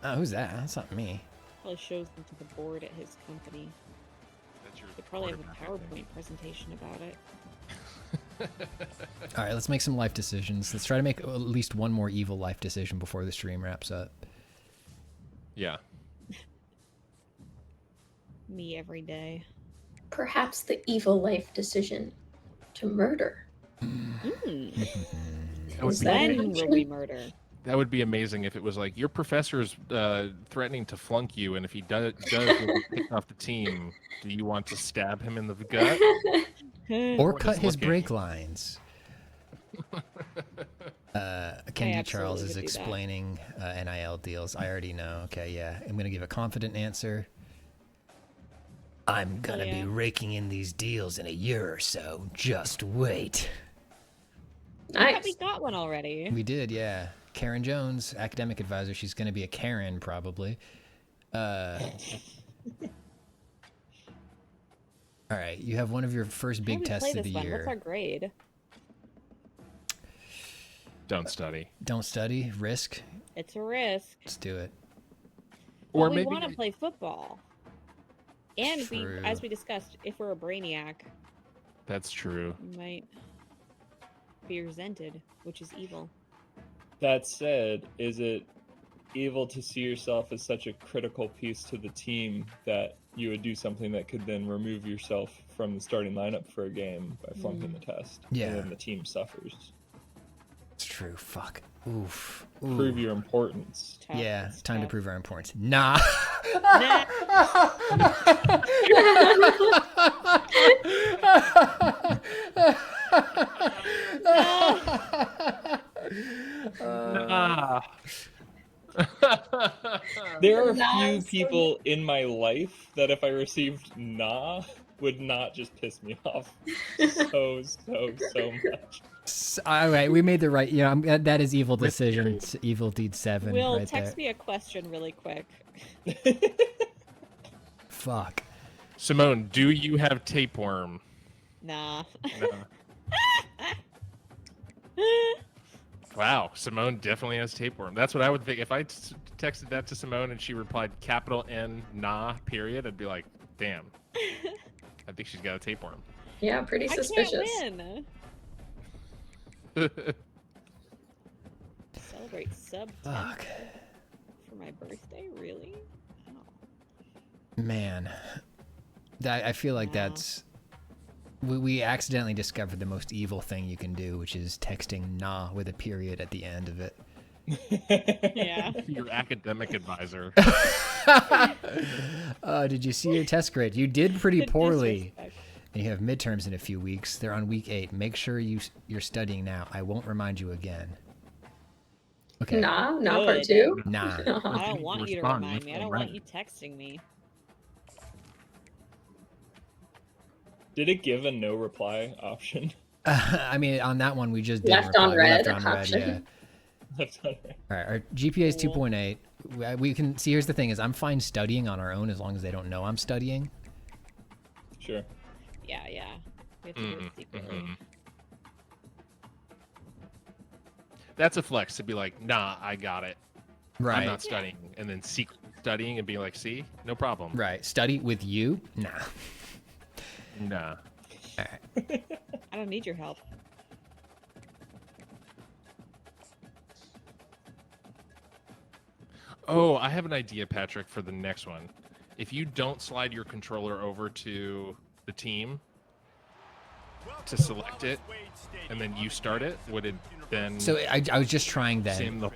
Oh, who's that? That's not me. Probably shows them to the board at his company. That's your They probably have a quarterback, I think. PowerPoint presentation about it. All right, let's make some life decisions. Let's try to make at least one more evil life decision before the stream wraps up. Yeah. Me every day. Perhaps the evil life decision to murder. Mm. That would Is be that an Then option? will we murder? That would be amazing if it was like your professor's threatening to flunk you, and if he you'll be kicked off the team. Do you want to stab him in the gut? Or What cut is his looking? brake lines. Candy absolutely Charles is would do that. explaining NIL deals. I already know. Okay, yeah. I'm going to give a confident answer. I'm going to Yeah. be raking in these deals in a year or so. Just wait. I thought Nice. we got one already. We did, yeah. Karen Jones, academic advisor. She's going to be a Karen, probably. All right, you have one of your first How big do we tests play of this the one? What's our year. grade? Don't study. Don't study, risk. It's a risk. Let's do it. Or But we maybe want to play football. And True. as we discussed, if we're a brainiac, that's true. we might be resented, which is evil. That said, is it evil to see yourself as such a critical piece to the team that you would do something that could then remove yourself from the starting lineup for a game by flunking the test? Yeah. And then the team suffers. It's true. Fuck. Oof. Prove Ooh. your importance. Tough. Yeah, It's time to tough. prove our importance. Nah. Nah. Ah. There are a Nah, few so- people in my life that if I received nah would not just piss me off so much. All right, we made the right. Yeah, that is evil decision. Evil deed 7. Will, right text there. me a question really quick. Fuck. Simone, do you have tapeworm? Nah. No. Wow, Simone definitely has tapeworm. That's what I would think. If I texted that to Simone and she replied capital N nah period, I'd be like, damn. I think she's got a tapeworm. Yeah, pretty suspicious. I can't win. Celebrate sub 10 Fuck. for my birthday, really? Oh. Man, I feel like that's we accidentally discovered the most evil thing you can do, which is texting "nah" with a period at the end of it. Yeah. Your academic advisor. Did you see your test grade? You did pretty The poorly. disrespect. And you have midterms in a few weeks. They're on week 8. Make sure you're studying now. I won't remind you again. Okay. Nah, not part Good. 2. Nah. I don't want you to Respond, remind me. I respond don't right. want you texting me. Did it give a no reply option? I mean, on that one, we just did Left on red Left on red, option. yeah. Left on red. All right, our GPA is Cool. 2.8. We can see. Here's the thing: is I'm fine studying on our own as long as they don't know I'm studying. Sure. Yeah. We have to do it secretly. That's a flex to be like, nah, I got it. Right. I'm not studying. And then secret studying and being like, see, no problem. Right. Study with you? Nah. Nah. All right. I don't need your help. Oh, I have an idea, Patrick, for the next one. If you don't slide your controller over to the team to select it, and then you start it, would it then... So I was just trying that. Sim the...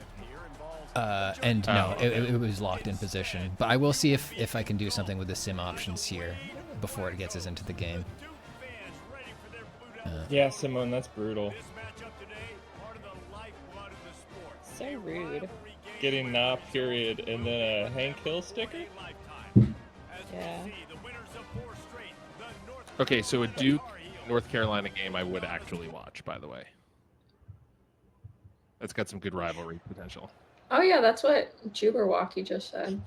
And no, Oh, okay. it was locked in position. But I will see if I can do something with the sim options here before it gets us into the game. Yeah, Simone, that's brutal. So rude. Getting nah period and then a Hank Hill sticker? Yeah. Okay, so a Duke North Carolina game I would actually watch, by the way. That's got some good rivalry potential. Oh yeah, that's what Jubberwocky just said.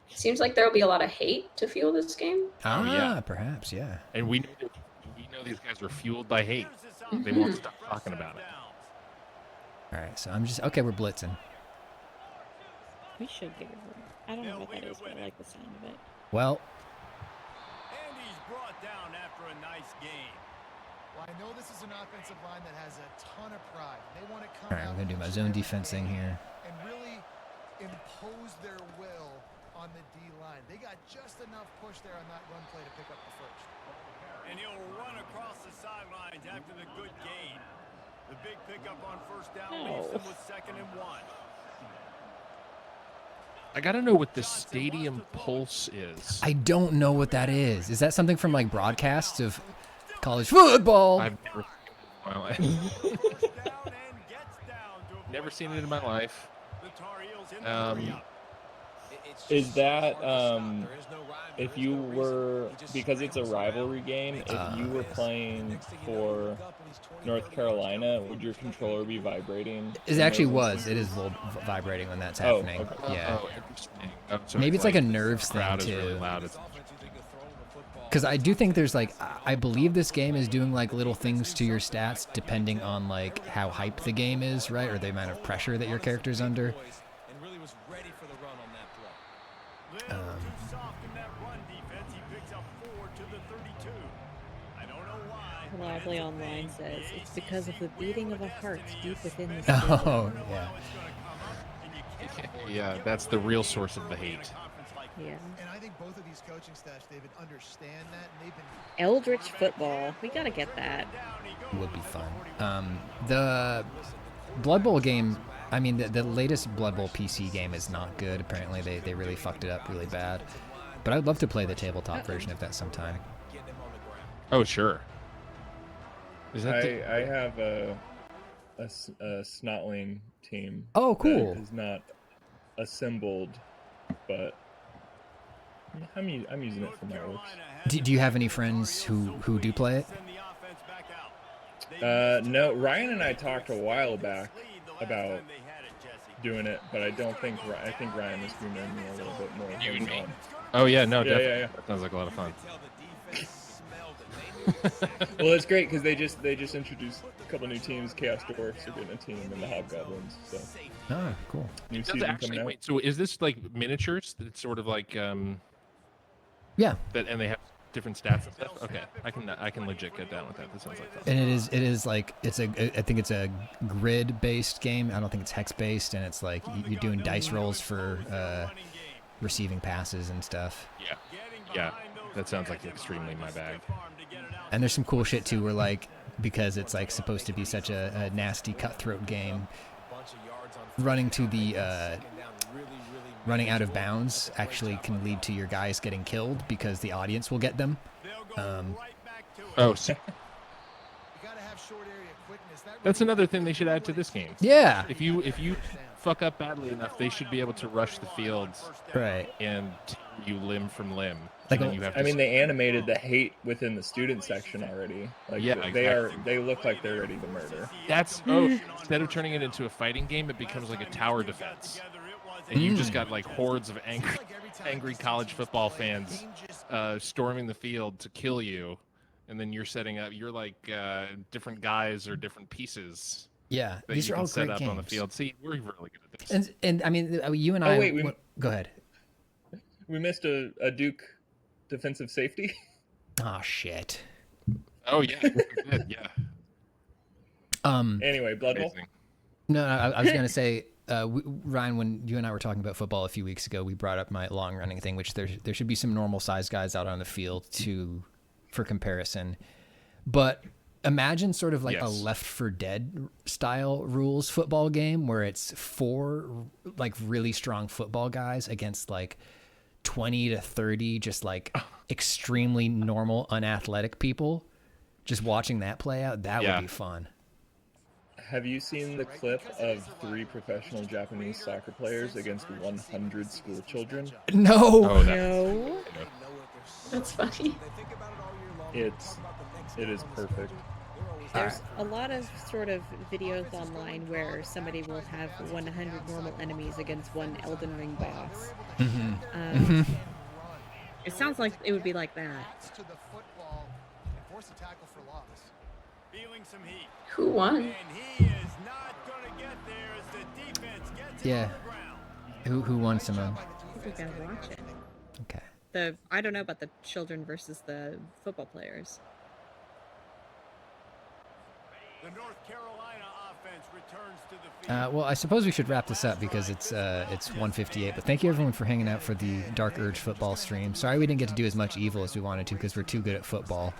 Seems like there'll be a lot of hate to fuel this game. Ah, yeah. perhaps, yeah. And we know these guys are fueled by hate. They won't stop talking about it. All right, so I'm just okay. We're blitzing. We should get it. I don't know what that is, but I like the sound of it. Well, And he's brought down after a nice game. Well, I know this is an offensive line that has a ton of pride. They want to come all right, I'm out gonna do my and zone share defense the thing game here. and really impose their will on the D line. They got just enough push there on that run play to pick up the first. And he'll run across the sidelines after the good gain. The big pickup on first down leaves them with 2nd and 1. I gotta know what the stadium pulse is. I don't know what that is. Is that something from like broadcasts of college football? I've never seen it in my life. Never seen it in my life. Is that if you were, because it's a rivalry game, if you were playing for North Carolina, would your controller be vibrating? It actually was. It is vibrating when that's happening. okay. Yeah. Oh, interesting. Oh, so Maybe it's like a nerves the crowd thing is really too. loud. It's... Because I do think there's like, I believe this game is doing like little things to your stats depending on like how hype the game is, right? Or the amount of pressure that your character's under. And really was ready for the run on that play. Lively Online says it's because of the beating of a heart deep within the Oh, yeah. Yeah, that's the real source of the hate. Yeah. And I think both of these coaching staffs, David, understand that, and they've been Eldritch football. We gotta get that. Would be fun. The Blood Bowl game, I mean, the latest Blood Bowl PC game is not good. Apparently, they really fucked it up really bad. But I'd love to play the tabletop version of that sometime. Oh, sure. Is that I have a Snotling team. Oh, cool. That is not assembled, but I'm using it for my works. Do you have any friends who do play it? No, Ryan and I talked a while back about doing it, but I think Ryan is doing me a little bit more. You and me? Oh, yeah, no, Yeah, definitely. yeah, yeah. That sounds like a lot of fun. Well, it's great because they just introduced a couple new teams. Chaos Dwarfs are getting a team, and the Hobgoblins. So Oh, cool. new Does it season actually, coming out. wait, so is this like miniatures? It's sort of like Yeah, that, and they have different stats and stuff. Okay, I can legit get down with that. That sounds like fun. and it is like I think it's a grid based game. I don't think it's hex based, and it's like you're doing dice rolls for receiving passes and stuff. Yeah, that sounds like extremely my bag. And there's some cool shit too, where like because it's like supposed to be such a nasty cutthroat game, running to the running out of bounds actually can lead to your guys getting killed because the audience will get them. Oh, so that's another thing they should add to this game. Yeah. If you fuck up badly enough, they should be able to rush the fields Right. and tear you limb from limb. Like And then you have to I mean, they animated the hate within the student section already. Like, Yeah, they look like they're ready to murder. That's instead of turning it into a fighting game, it becomes like a tower defense. And you just got like hordes of angry college football fans storming the field to kill you, and then you're setting up. You're like different guys or different pieces. Yeah, That these you are can all set great up games. on the field. See, we're really good at this. And I mean, you and Oh, I. wait, go ahead. We missed a Duke defensive safety. Oh shit. Oh yeah, we did, yeah. Anyway, Blood Bowl. Amazing. No, I was gonna say, Ryan, when you and I were talking about football a few weeks ago, we brought up my long running thing, which there should be some normal size guys out on the field for comparison. But imagine sort of like a Yes. Left 4 Dead style rules football game where it's 4 like really strong football guys against like 20 to 30 just like extremely normal unathletic people. Just watching that play out, that would be fun. Have you seen the clip of 3 professional Japanese soccer players against 100 school children? No. Oh, No. That's funny. It is perfect. There's a lot of sort of videos online where somebody will have 100 normal enemies against one Elden Ring boss. It sounds like it would be like that. To the football and force a tackle for loss. Feeling some heat. Who won? And he is not going to get there as the defense gets him Yeah. on the ground. Who won, Simone? I think we gotta watch it. Okay. I don't know about the children versus the football players. The North Carolina offense returns to the field. Well, I suppose we should wrap this up because it's 1:58. But thank you everyone for hanging out for the Dark Urge football stream. Sorry we didn't get to do as much evil as we wanted to because we're too good at football.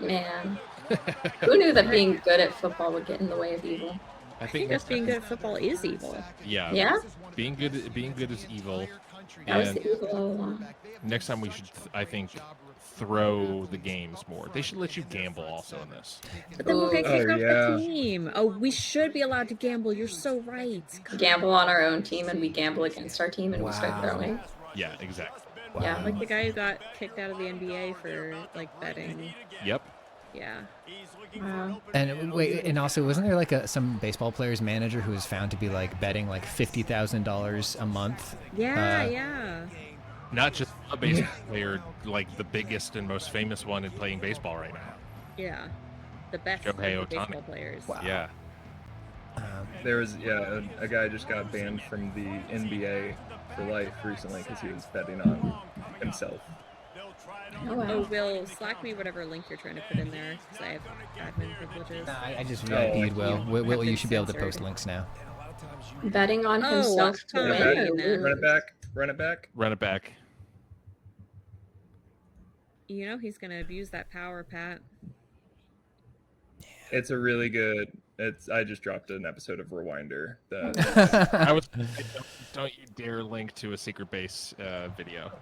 Man. Who knew that being good at football would get in the way of evil? I I think think just being good at football is evil. Yeah. Yeah? Being good is evil. That was And the evil all along. next time we should, I think, throw the games more. They should let you gamble also in this. But then we'll get Oh, kicked off yeah. the team. Oh, we should be allowed to gamble. You're so right. Gamble on our own team and we gamble against our team and we start Wow. throwing. Yeah, exactly. Yeah. Like the guy who got kicked out of the NBA for like betting. Yep. Yeah. Wow. And wait, and also wasn't there like some baseball player's manager who was found to be like betting like $50,000 a month? Yeah, yeah. Not just a baseball player, like the biggest and most famous one in playing baseball right now. Yeah. The best Shohei of the Ohtani. baseball players. Wow. Yeah. There was a guy just got banned from the NBA for life recently because he was betting on himself. Oh, wow. Oh, Will, slack me whatever link you're trying to put in there, because I have admin privileges. I just Oh, VIP'd Will. Will, you been should be able to post censored. links now. Betting on Oh, himself to fine. win. Run it back. Run it back. Run it back. You know he's going to abuse that power, Pat. It's a really good. I just dropped an episode of Rewinder. That I was. Don't you dare link to a secret base video.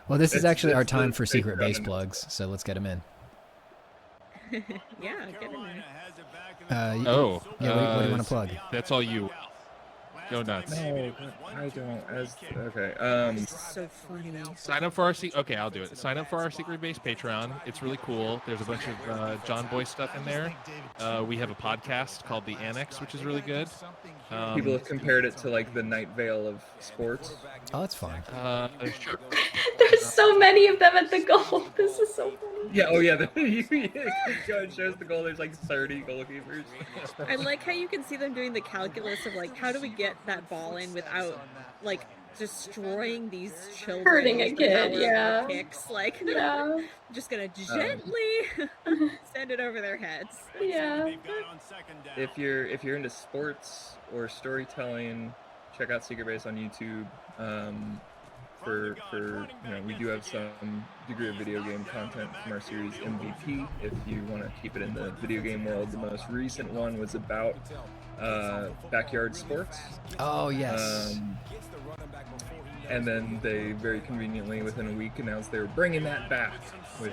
Well, this is It's- actually our it's time the for secret base Patreon. plugs, so let's get them in. Yeah, get in there. Oh. Yeah, what do you want to plug? That's all you. Go nuts. no, I don't. Okay. So funny. Sign up for our okay, I'll do it. Sign up for our secret base Patreon. It's really cool. There's a bunch of John Boy stuff in there. We have a podcast called The Annex, which is really good. People have compared it to like the Night Vale of sports. Oh, that's fine. Sure. There's so many of them at the goal. This is so funny. Yeah, oh yeah, it shows the goal, there's like 30 goalkeepers. I like how you can see them doing the calculus of like, how do we get that ball in without like destroying these children? Hurting a with the kid, power of yeah. their kicks. Like, Yeah. just gonna gently send it over their heads. Yeah. If you're into sports or storytelling, check out Secret Base on YouTube. For we do have some degree of video game content from our series MVP. If you want to keep it in the video game world, the most recent one was about backyard sports. Oh yes. And then they very conveniently, within a week, announced they were bringing that back. Which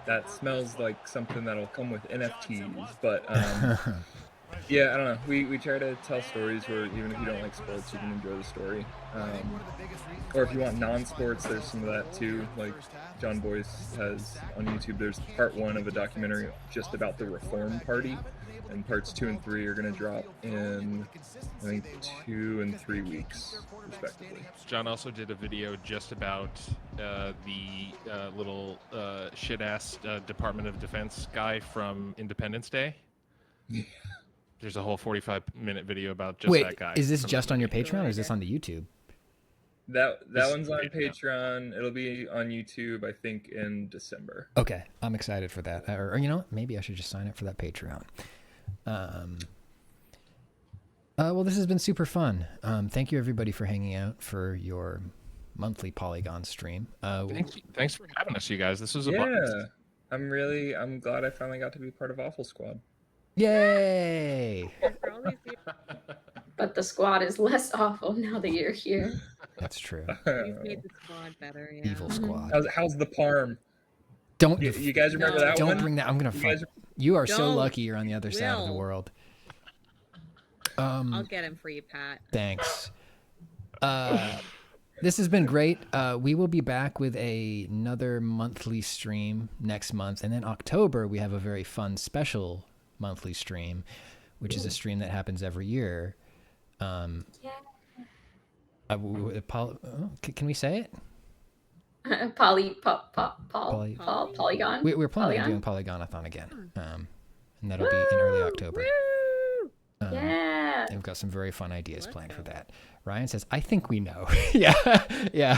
that smells like something that'll come with NFTs, but. Yeah, I don't know. We try to tell stories where even if you don't like sports, you can enjoy the story. Or if you want non-sports, there's some of that too. Like John Boyce has on YouTube, there's part 1 of a documentary just about the Reform Party, and parts 2 and 3 are going to drop in, I think, 2 and 3 weeks, respectively. John also did a video just about the little shit-ass Department of Defense guy from Independence Day. There's a whole 45-minute video about just that guy. Is this just on your Patreon or is this on the YouTube? That one's on Patreon. It'll be on YouTube, I think, in December. Okay, I'm excited for that. Or you know what? Maybe I should just sign up for that Patreon. Well, this has been super fun. Thank you, everybody, for hanging out for your monthly Polygon stream. Thanks for having us, you guys. This was a blast. I'm glad I finally got to be part of Awful Squad. Yay! But the squad is less awful now that you're here. That's true. You've made the squad better. Yeah. Evil squad. How's the Parm? Don't you guys remember that one? Don't bring that. I'm gonna fight. You are so Don't. lucky you're on the other side of the world. I'll get him for you, Pat. Thanks. This has been great. We will be back with another monthly stream next month, and then October we have a very fun special monthly stream, which is a stream that happens every year. Can we say it? Polygon. We're planning on doing Polygonathon again, and that'll be in early October. Yeah. And we've got some very fun ideas planned for that. Ryan says, "I think we know." yeah. Yeah.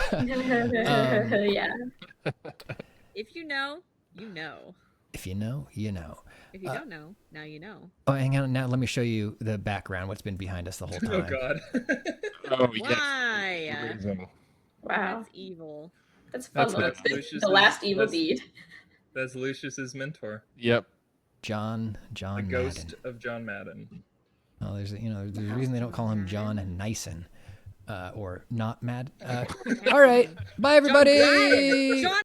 If you know, you know. If you know, you know. If you don't know, now you know. Oh, hang on. Now let me show you the background. What's been behind us the whole time? Oh God. Oh Why? Yes. Wow. That's evil. That's fun. That's the last evil deed. That's Lucius's mentor. Yep. John The Madden. ghost of John Madden. Oh, there's a reason they don't call him John Nyson, or not Mad. All right. Bye, everybody. John